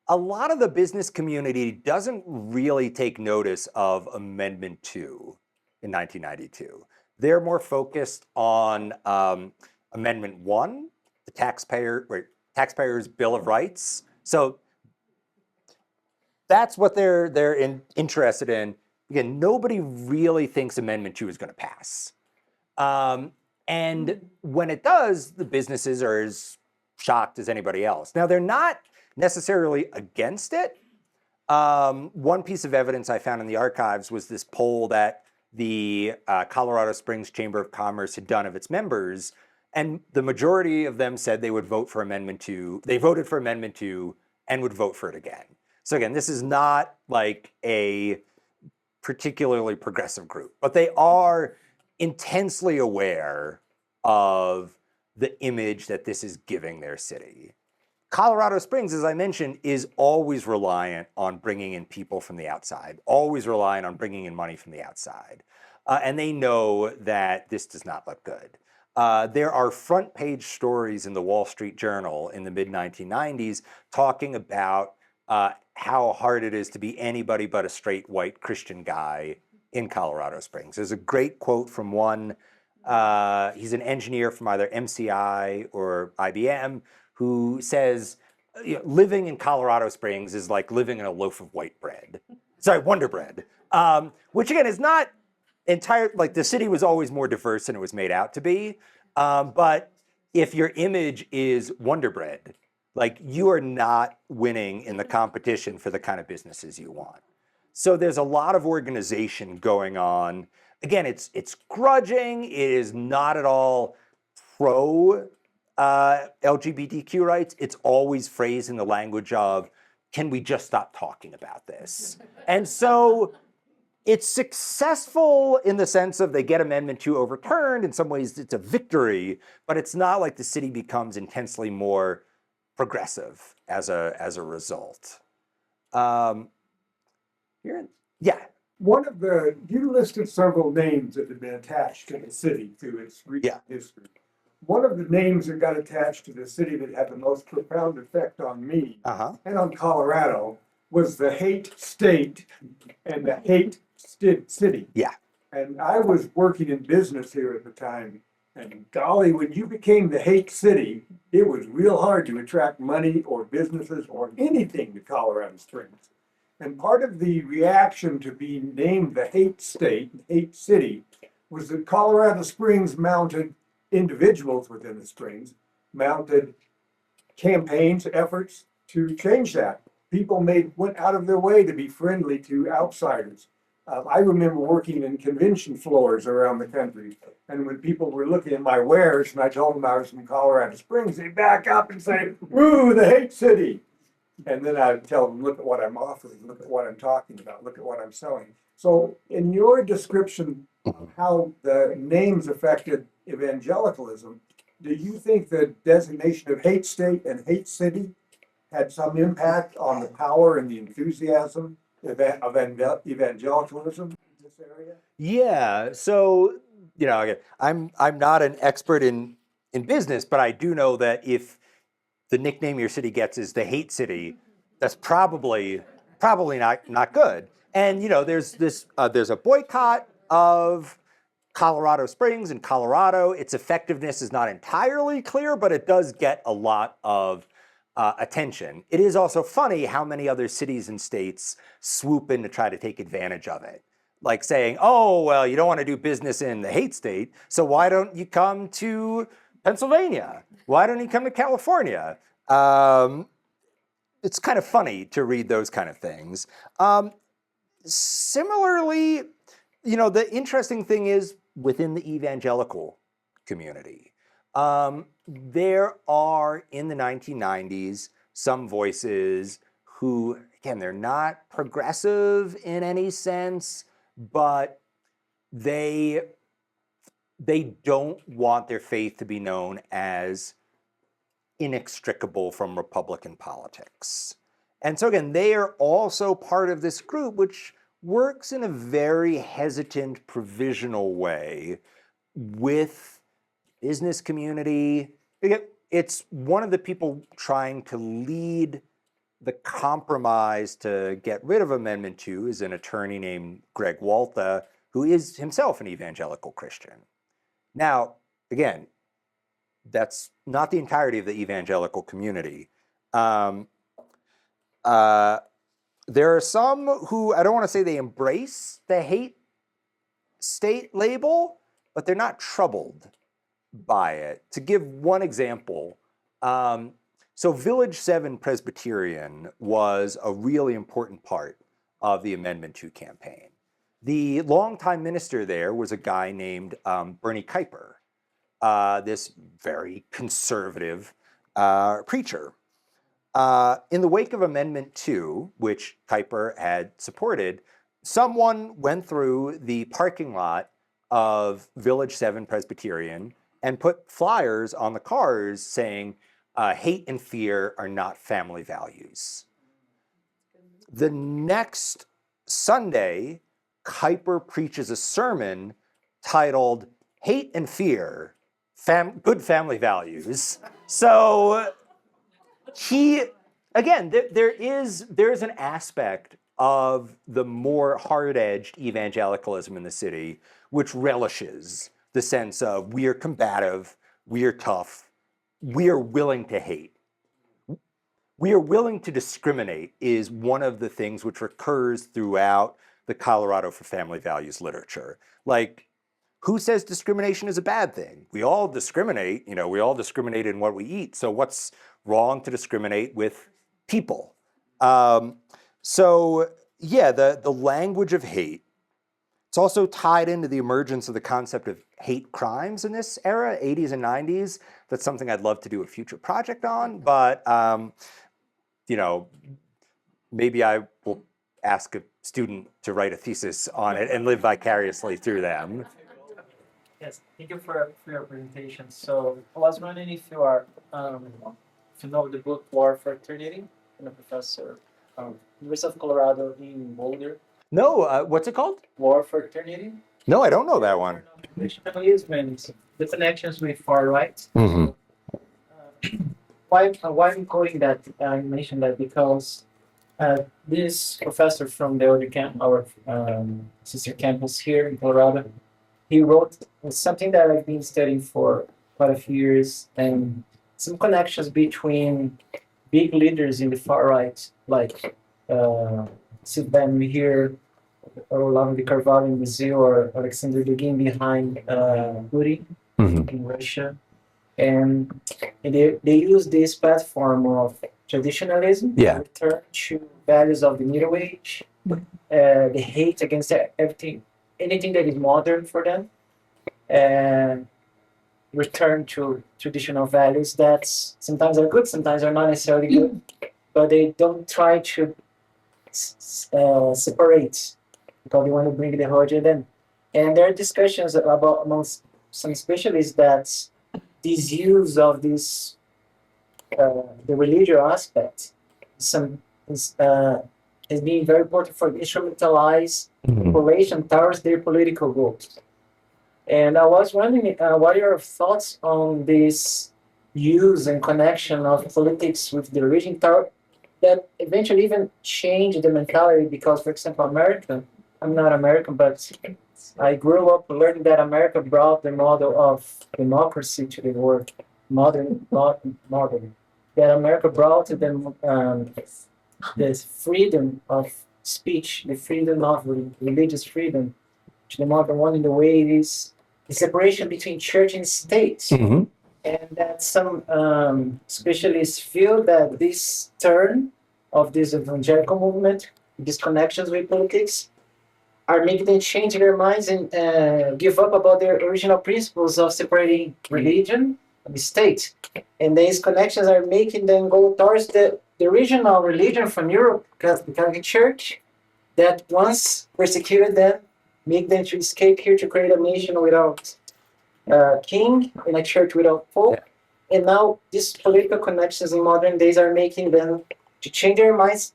A lot of the business community doesn't really take notice of Amendment 2 in 1992. They're more focused on Amendment 1, the Taxpayers' Bill of Rights. So that's what they're interested in. Again, nobody really thinks Amendment 2 is going to pass. And when it does, the businesses are as shocked as anybody else. Now, they're not necessarily against it. One piece of evidence I found in the archives was this poll that the Colorado Springs Chamber of Commerce had done of its members, and the majority of them said they would vote for Amendment 2. They voted for Amendment 2 and would vote for it again. So again, this is not like a particularly progressive group, but they are intensely aware of the image that this is giving their city. Colorado Springs, as I mentioned, is always reliant on bringing in people from the outside, always reliant on bringing in money from the outside. And they know that this does not look good. There are front page stories in the Wall Street Journal in the mid-1990s talking about how hard it is to be anybody but a straight white Christian guy in Colorado Springs. There's a great quote from one, he's an engineer from either MCI or IBM, who says, living in Colorado Springs is like living in a loaf of white bread. Sorry, Wonder Bread. Which again is not like the city was always more diverse than it was made out to be. But if your image is Wonder Bread, like you are not winning in the competition for the kind of businesses you want. So there's a lot of organization going on again, it's grudging. It is not at all pro LGBTQ rights. It's always phrased in the language of, can we just stop talking about this? And so it's successful in the sense of they get Amendment 2 overturned. In some ways, it's a victory, but it's not like the city becomes intensely more progressive as a result. Yeah. You listed several names that have been attached to the city through its recent history. One of the names that got attached to the city that had the most profound effect on me and on Colorado was the hate state and the hate city. Yeah. And I was working in business here at the time. And golly, when you became the hate city, it was real hard to attract money or businesses or anything to Colorado Springs. And part of the reaction to being named the hate state, hate city, was that Colorado Springs mounted individuals within the Springs, mounted campaigns, efforts to change that. People went out of their way to be friendly to outsiders. I remember working in convention floors around the country, and when people were looking at my wares and I told them I was from Colorado Springs, they'd back up and say, "Woo, the hate city." And then I'd tell them, "Look at what I'm offering, look at what I'm talking about, look at what I'm selling." So in your description of how the names affected evangelicalism, do you think the designation of hate state and hate city had some impact on the power and the enthusiasm of evangelicalism in this area? Yeah. So, again, I'm not an expert in business, but I do know that if the nickname your city gets is the hate city, that's probably not good. And there's a boycott of Colorado Springs and Colorado. Its effectiveness is not entirely clear, but it does get a lot of attention. It is also funny how many other cities and states swoop in to try to take advantage of it. Like saying, "Oh, well, you don't want to do business in the hate state, so why don't you come to Pennsylvania? Why don't you come to California?" It's kind of funny to read those kind of things. Similarly, the interesting thing is within the evangelical community, there are in the 1990s some voices who, again, they're not progressive in any sense, but they don't want their faith to be known as inextricable from Republican politics. And so again, they are also part of this group, which works in a very hesitant, provisional way with business community. It's one of the people trying to lead the compromise to get rid of Amendment 2 is an attorney named Greg Walta, who is himself an evangelical Christian. Now, again, that's not the entirety of the evangelical community. There are some who, I don't want to say they embrace the hate state label, but they're not troubled by it. To give one example, so Village 7 Presbyterian was a really important part of the Amendment 2 campaign. The longtime minister there was a guy named Bernie Kuiper, this very conservative preacher. In the wake of Amendment 2, which Kuiper had supported, someone went through the parking lot of Village 7 Presbyterian and put flyers on the cars saying, "Hate and fear are not family values." The next Sunday, Kuiper preaches a sermon titled "Hate and Fear, Good Family Values." So there's an aspect of the more hard-edged evangelicalism in the city which relishes the sense of we are combative, we are tough, we are willing to hate. We are willing to discriminate is one of the things which recurs throughout the Colorado for Family Values literature. Like, who says discrimination is a bad thing? We all discriminate, we all discriminate in what we eat. So what's wrong to discriminate with people? The language of hate, It's also tied into the emergence of the concept of hate crimes in this era, 80s and 90s. That's something I'd love to do a future project on, but you know, maybe I will ask a student to write a thesis on it and live vicariously through them. Yes, thank you for your presentation. So I was wondering if you are, if you know the book War for Eternity, from a professor University of Colorado in Boulder. No, what's it called? War for Eternity. No, I don't know that one. Nationalism, the connections with far right. Mhm. Why I'm quoting that? I mentioned that because this professor from the other camp, our sister campus here in Colorado, he wrote something that I've been studying for quite a few years, and some connections between big leaders in the far right, like Steve Bannon here, or Olavo de Carvalho in Brazil, or Alexander Dugin behind Putin in Russia. And they use this platform of traditionalism to return to values of the Middle Age, the hate against anything that is modern for them, and return to traditional values that sometimes are good, sometimes are not necessarily good, but they don't try to separate because they want to bring the whole agenda in. And there are discussions about amongst some specialists that this use of this the religious aspect is being very important for instrumentalize population towards their political goals. And I was wondering what are your thoughts on this use and connection of politics with the religion that eventually even change the mentality because, for example, I'm not American, but I grew up learning that America brought the model of democracy to the world, modern. That America brought to them the freedom of speech, the freedom of religious freedom to the modern one in the way it is the separation between church and state. Mm-hmm. And that some specialists feel that this turn of this evangelical movement, these connections with politics, are making them change their minds and give up about their original principles of separating religion and the state. And these connections are making them go towards the original religion from Europe, the Catholic Church, that once persecuted them, make them to escape here to create a nation without king and a church without pope. Yeah. And now these political connections in modern days are making them to change their minds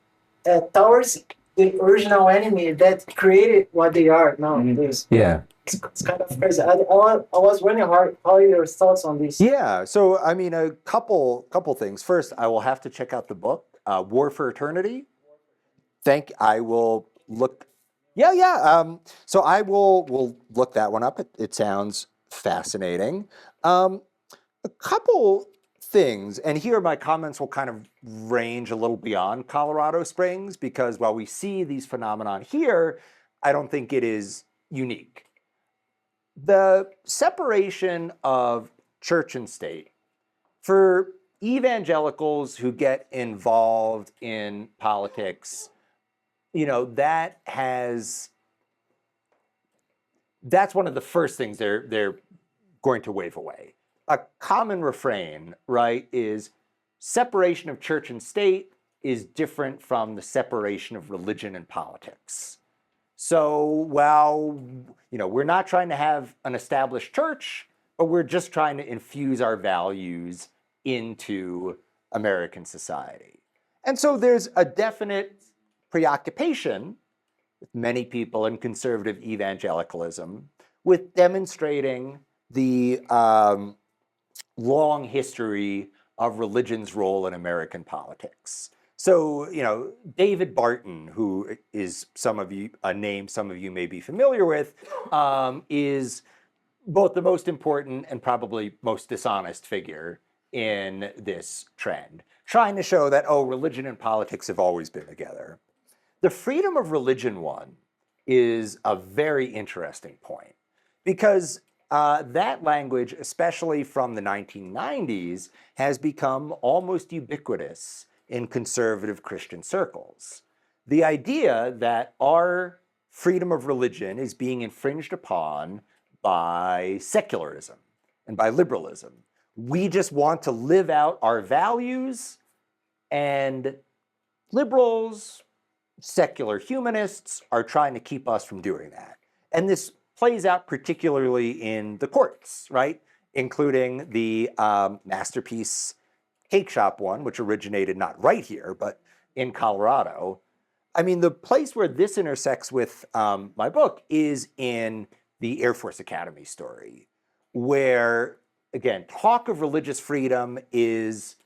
towards the original enemy that created what they are now. Yeah. It's kind of crazy. I was wondering how are your thoughts on this? Yeah, so I mean, a couple things. First, I will have to check out the book, War for Eternity. I will look. Yeah. So I will look that one up. It sounds fascinating. A couple things, and here my comments will kind of range a little beyond Colorado Springs, because while we see these phenomenon here, I don't think it is unique. The separation of church and state, for evangelicals who get involved in politics, that's one of the first things they're going to wave away. A common refrain, right, is separation of church and state is different from the separation of religion and politics. So while, we're not trying to have an established church, but we're just trying to infuse our values into American society. And so there's a definite preoccupation with many people in conservative evangelicalism with demonstrating the long history of religion's role in American politics. So, David Barton, who is a name some of you may be familiar with, is both the most important and probably most dishonest figure in this trend, trying to show that, religion and politics have always been together. The freedom of religion one is a very interesting point, because that language, especially from the 1990s, has become almost ubiquitous in conservative Christian circles. The idea that our freedom of religion is being infringed upon by secularism and by liberalism. We just want to live out our values, and liberals, secular humanists are trying to keep us from doing that. And this plays out particularly in the courts, right? Including the Masterpiece Cake Shop one, which originated not right here, but in Colorado. I mean, the place where this intersects with my book is in the Air Force Academy story, where, again, talk of religious freedom is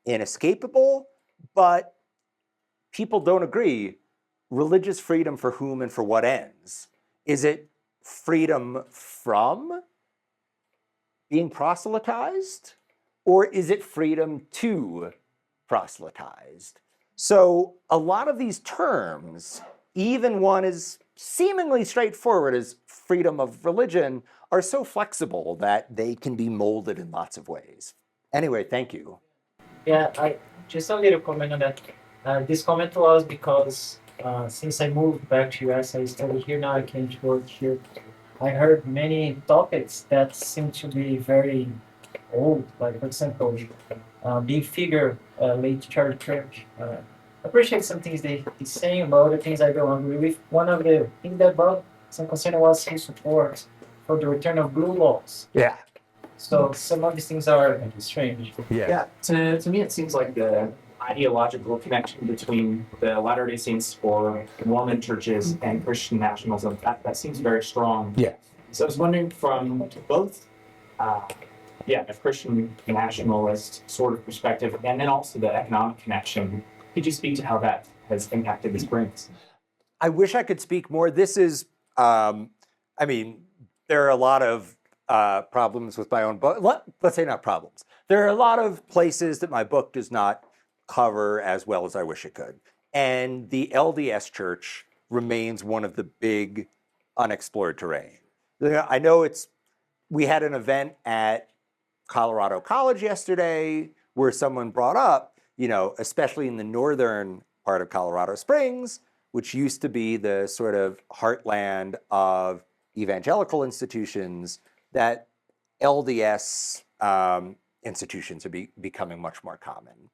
inescapable, but people don't agree. Religious freedom for whom and for what ends? Is it freedom from being proselytized, or is it freedom to proselytized? So a lot of these terms, even one as seemingly straightforward as freedom of religion, are so flexible that they can be molded in lots of ways. Anyway, thank you. Yeah, I just a little comment on that. This comment was because since I moved back to US, I studied here now. I came to work here. I heard many topics that seem to be very old, like for example, big figure, late Charlie Kirk. Appreciate some things he's saying, but other things I don't agree with. One of the things that brought some concern was his support for the return of blue laws. Yeah. So some of these things are strange. Yeah, to me it seems like the ideological connection between the Latter-day Saints or Mormon churches and Christian nationalism, that seems very strong. Yeah. So I was wondering from both, a Christian nationalist sort of perspective, and then also the economic connection, could you speak to how that has impacted the Springs? I wish I could speak more. This is, there are a lot of problems with my own book. Let's say not problems. There are a lot of places that my book does not cover as well as I wish it could. And the LDS Church remains one of the big unexplored terrain. I know we had an event at Colorado College yesterday where someone brought up, especially in the northern part of Colorado Springs, which used to be the sort of heartland of evangelical institutions, that LDS institutions are becoming much more common.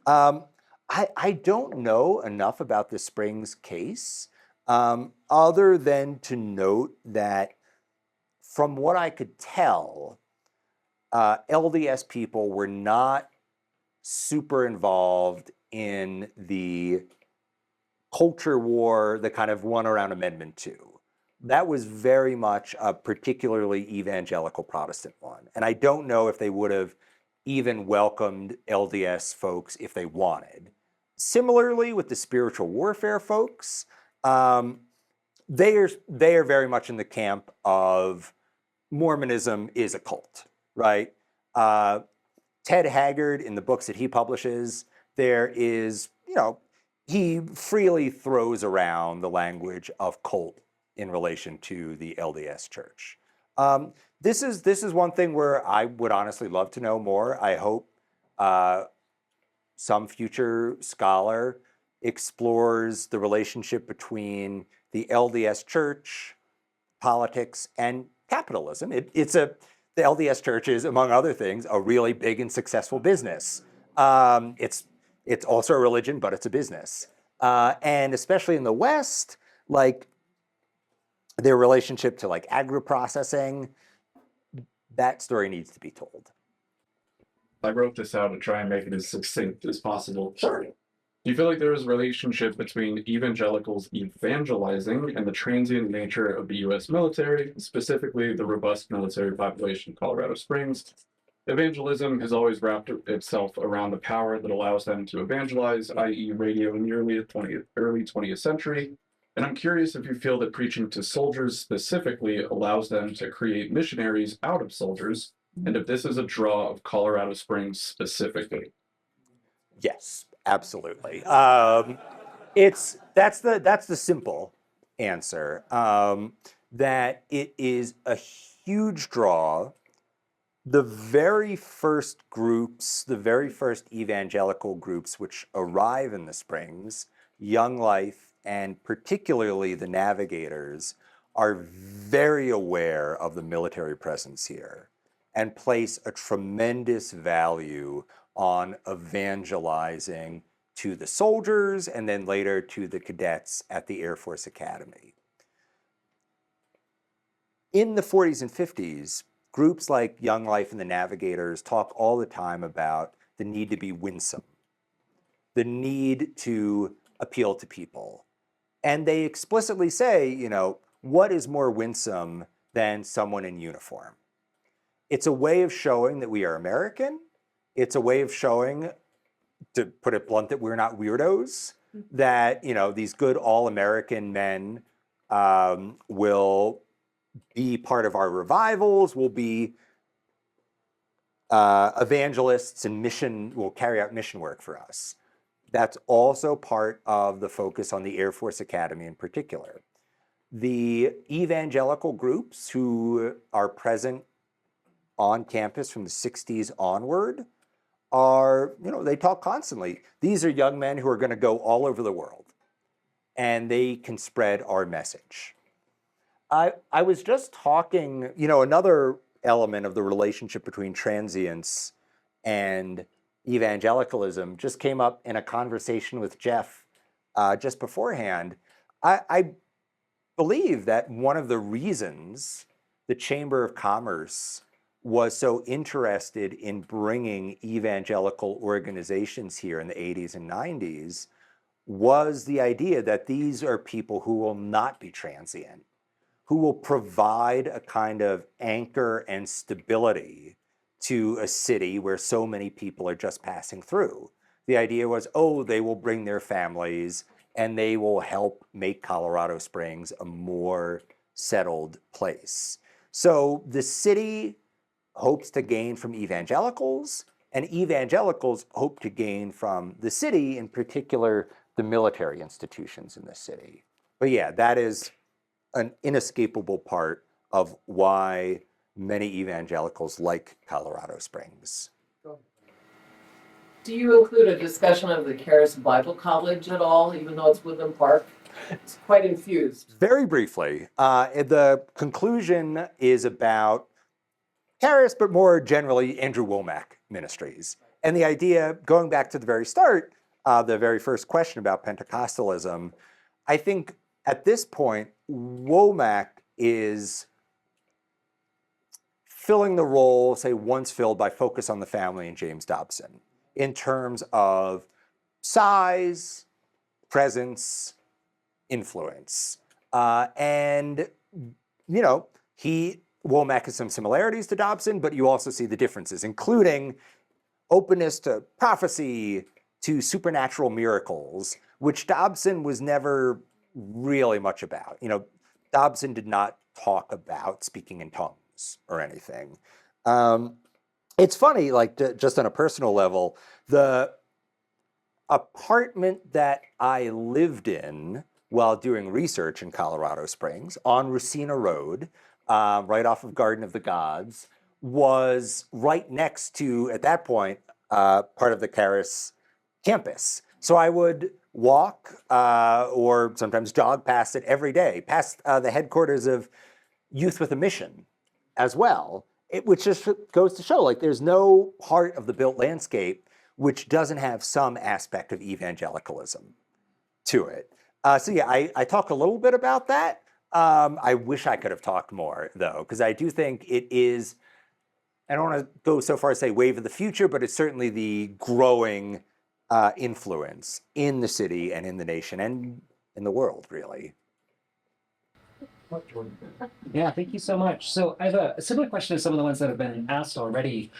I don't know enough about the Springs case, other than to note that from what I could tell, LDS people were not super involved in the culture war, the kind of one around Amendment 2. That was very much a particularly evangelical Protestant one. And I don't know if they would have even welcomed LDS folks if they wanted. Similarly with the spiritual warfare folks, they are very much in the camp of Mormonism is a cult, right? Ted Haggard, in the books that he publishes, there is, he freely throws around the language of cult in relation to the LDS Church. This is one thing where I would honestly love to know more. I hope some future scholar explores the relationship between the LDS Church, politics, and capitalism. The LDS Church is, among other things, a really big and successful business. It's also a religion, but it's a business. And especially in the West, their relationship to agri-processing, that story needs to be told. I wrote this out to try and make it as succinct as possible. Sorry. Do you feel like there is a relationship between evangelicals evangelizing and the transient nature of the U.S. military, specifically the robust military population in Colorado Springs? Evangelism has always wrapped itself around the power that allows them to evangelize, i.e. radio in the early 20th century. And I'm curious if you feel that preaching to soldiers specifically allows them to create missionaries out of soldiers, and if this is a draw of Colorado Springs specifically. Yes, absolutely. That's the simple answer. That it is a huge draw. The very first evangelical groups which arrive in the Springs, Young Life and particularly the navigators, are very aware of the military presence here and place a tremendous value on evangelizing to the soldiers and then later to the cadets at the Air Force Academy. In the 40s and 50s, groups like Young Life and the Navigators talk all the time about the need to be winsome, the need to appeal to people. And they explicitly say, you know, what is more winsome than someone in uniform? It's a way of showing that we are American. It's a way of showing, to put it blunt, that we're not weirdos, that, you know, these good all-American men will be part of our revivals, will be evangelists and will carry out mission work for us. That's also part of the focus on the Air Force Academy in particular. The evangelical groups who are present on campus from the 60s onward are, you know, they talk constantly. These are young men who are going to go all over the world, and they can spread our message. I was just talking, you know, another element of the relationship between transience and evangelicalism just came up in a conversation with Jeff just beforehand. I believe that one of the reasons the Chamber of Commerce was so interested in bringing evangelical organizations here in the 80s and 90s was the idea that these are people who will not be transient, who will provide a kind of anchor and stability to a city where so many people are just passing through. The idea was, oh, they will bring their families and they will help make Colorado Springs a more settled place. So the city hopes to gain from evangelicals, and evangelicals hope to gain from the city, in particular, the military institutions in the city. But yeah, that is an inescapable part of why many evangelicals like Colorado Springs. Do you include a discussion of the Charis Bible College at all, even though it's Woodland Park? It's quite infused. Very briefly, the conclusion is about Charis, but more generally Andrew Womack Ministries. And the idea, going back to the very start, the very first question about Pentecostalism, I think at this point, Womack is filling the role, say, once filled by Focus on the Family and James Dobson, in terms of size, presence, influence. And, you know, Womack has some similarities to Dobson, but you also see the differences, including openness to prophecy, to supernatural miracles, which Dobson was never really much about. You know, Dobson did not talk about speaking in tongues or anything. It's funny, like just on a personal level, the apartment that I lived in while doing research in Colorado Springs on Racina Road, right off of Garden of the Gods, was right next to, at that point, part of the Charis campus. So I would walk or sometimes jog past it every day, past the headquarters of Youth with a Mission as well, which just goes to show, like, there's no part of the built landscape which doesn't have some aspect of evangelicalism to it. So yeah, I talk a little bit about that. I wish I could have talked more, though, because I do think it is, I don't want to go so far as say wave of the future, but it's certainly the growing influence in the city and in the nation and in the world, really. Yeah, thank you so much. So I have a similar question to some of the ones that have been asked already.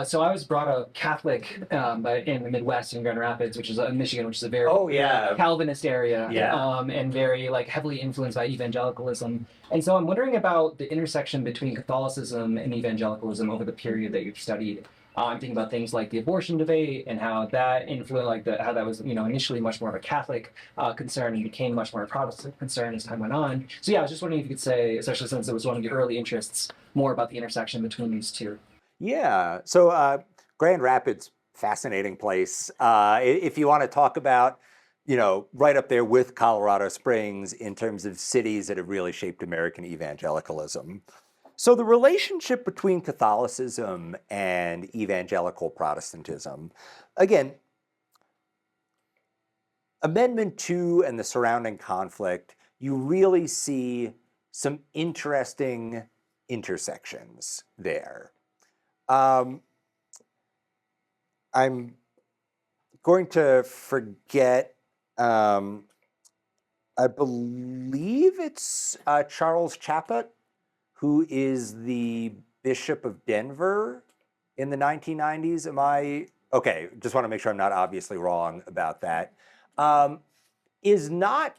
So I was brought up Catholic but in the Midwest in Grand Rapids, which is in Michigan, which is a very Calvinist area, and very like heavily influenced by evangelicalism. And so I'm wondering about the intersection between Catholicism and evangelicalism over the period that you've studied. I'm thinking about things like the abortion debate and how that influenced, like how that was, initially much more of a Catholic concern and became much more a Protestant concern as time went on. So yeah, I was just wondering if you could say, especially since it was one of your early interests, more about the intersection between these two. Yeah, so Grand Rapids, fascinating place. If you want to talk about right up there with Colorado Springs in terms of cities that have really shaped American evangelicalism. So the relationship between Catholicism and evangelical Protestantism, again, Amendment 2 and the surrounding conflict, you really see some interesting intersections there. I'm going to forget, I believe it's Charles Chaput, who is the Bishop of Denver in the 1990s. Am I? Okay, just want to make sure I'm not obviously wrong about that. Does not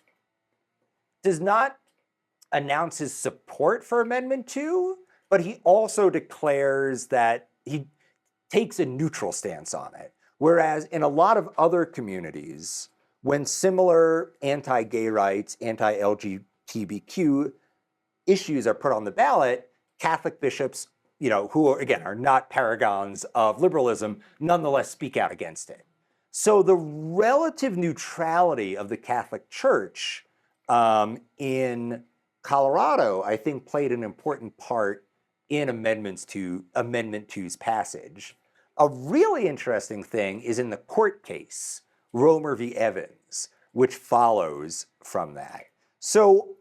announce his support for Amendment 2, but he also declares that he takes a neutral stance on it. Whereas in a lot of other communities, when similar anti-gay rights, anti-LGBTQ issues are put on the ballot, Catholic bishops, who are, again, are not paragons of liberalism, nonetheless speak out against it. So the relative neutrality of the Catholic Church in Colorado, I think, played an important part in Amendment 2's passage. A really interesting thing is in the court case, Romer v. Evans, which follows from that. So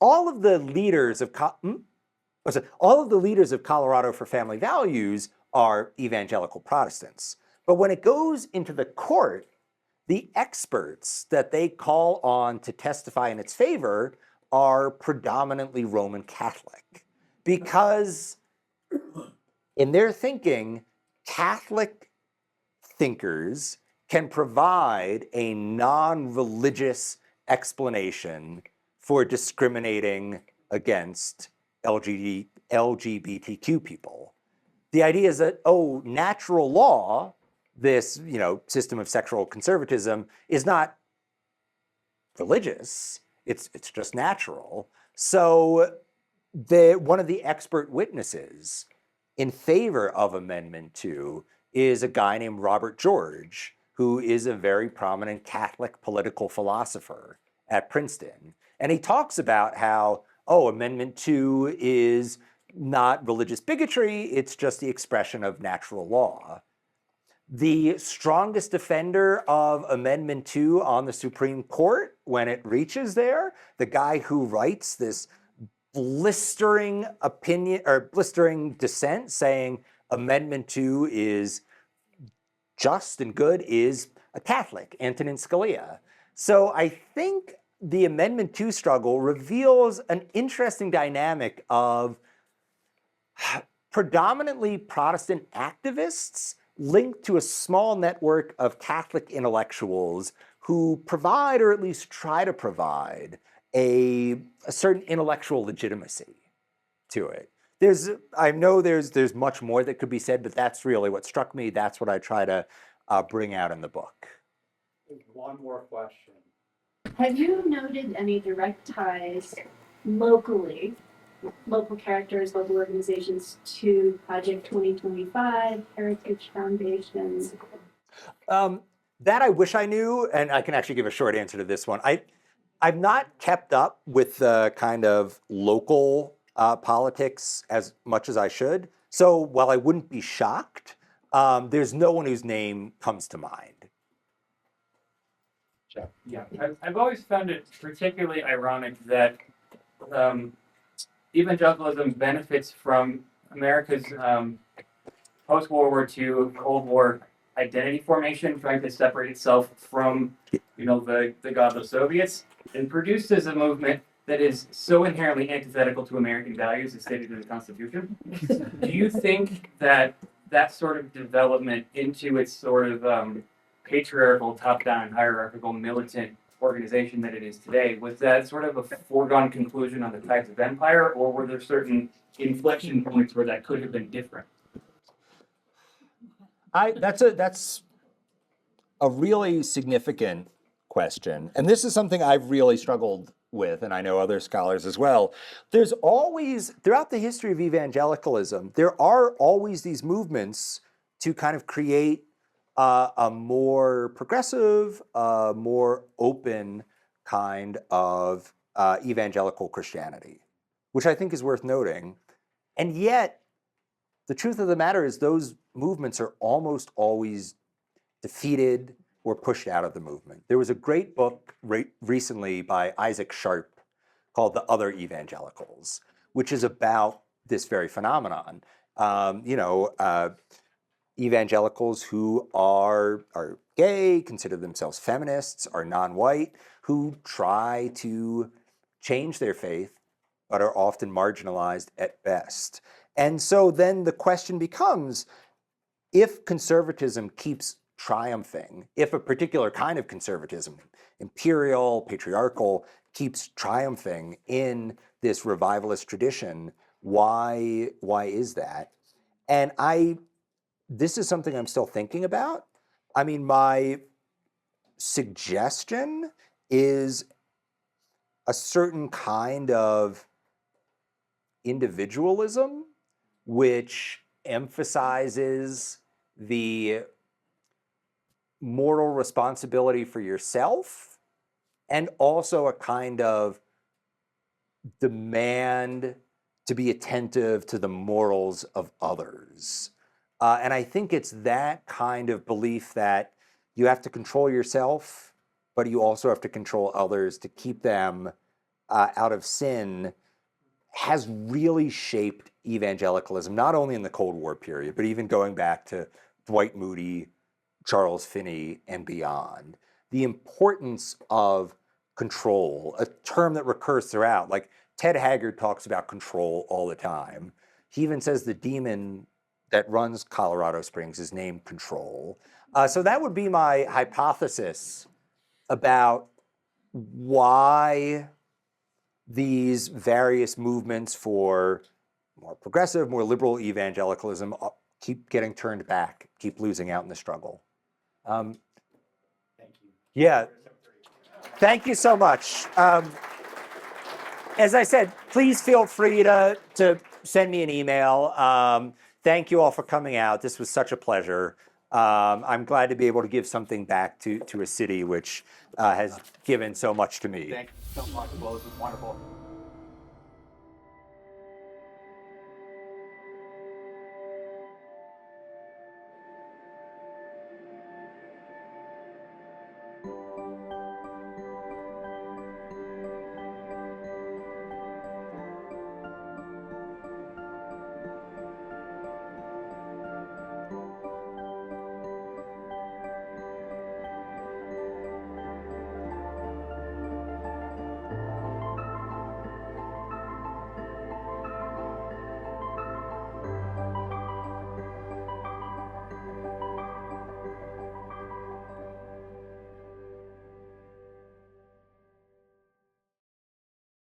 all of the leaders of Colorado for Family Values are evangelical Protestants. But when it goes into the court, the experts that they call on to testify in its favor are predominantly Roman Catholic. Because in their thinking, Catholic thinkers can provide a non-religious explanation for discriminating against LGBTQ people. The idea is that, natural law, this system of sexual conservatism, is not religious, it's just natural. So one of the expert witnesses in favor of Amendment 2 is a guy named Robert George, who is a very prominent Catholic political philosopher at Princeton. And he talks about how, Amendment 2 is not religious bigotry, it's just the expression of natural law. The strongest defender of Amendment 2 on the Supreme Court, when it reaches there, the guy who writes this blistering opinion or blistering dissent saying Amendment 2 is just and good, is a Catholic, Antonin Scalia. So I think the Amendment 2 struggle reveals an interesting dynamic of predominantly Protestant activists linked to a small network of Catholic intellectuals who provide, or at least try to provide, a certain intellectual legitimacy to it. I know there's much more that could be said, but that's really what struck me. That's what I try to bring out in the book. One more question. Have you noted any direct ties locally, local characters, local organizations, to Project 2025, Heritage Foundations? That I wish I knew, and I can actually give a short answer to this one. I've not kept up with the kind of local politics as much as I should. So while I wouldn't be shocked, there's no one whose name comes to mind. Yeah, I've always found it particularly ironic that evangelicalism benefits from America's post-World War II, Cold War identity formation, trying to separate itself from, the godless Soviets, and produces a movement that is so inherently antithetical to American values as stated in the Constitution. Do you think that sort of development into its sort of patriarchal, top-down, hierarchical, militant organization that it is today, was that sort of a foregone conclusion on the tides of empire, or were there certain inflection points where that could have been different? That's a really significant question, and this is something I've really struggled with, and I know other scholars as well. There's always, throughout the history of evangelicalism, there are always these movements to kind of create a more progressive, more open kind of evangelical Christianity, which I think is worth noting. And yet, the truth of the matter is those movements are almost always defeated or pushed out of the movement. There was a great book recently by Isaac Sharp called The Other Evangelicals, which is about this very phenomenon. Evangelicals who are gay, consider themselves feminists, are non-white, who try to change their faith, but are often marginalized at best. And so then the question becomes, if conservatism keeps triumphing, if a particular kind of conservatism, imperial, patriarchal, keeps triumphing in this revivalist tradition, why is that? And this is something I'm still thinking about. I mean, my suggestion is a certain kind of individualism which emphasizes the moral responsibility for yourself and also a kind of demand to be attentive to the morals of others. And I think it's that kind of belief that you have to control yourself, but you also have to control others to keep them out of sin, has really shaped evangelicalism, not only in the Cold War period, but even going back to Dwight Moody, Charles Finney, and beyond. The importance of control, a term that recurs throughout, like Ted Haggard talks about control all the time. He even says the demon that runs Colorado Springs is named control. So that would be my hypothesis about why these various movements for more progressive, more liberal evangelicalism keep getting turned back, keep losing out in the struggle. Thank you. Yeah, thank you so much. As I said, please feel free to send me an email. Thank you all for coming out. This was such a pleasure. I'm glad to be able to give something back to a city which has given so much to me. Thank you so much. Well, this was wonderful.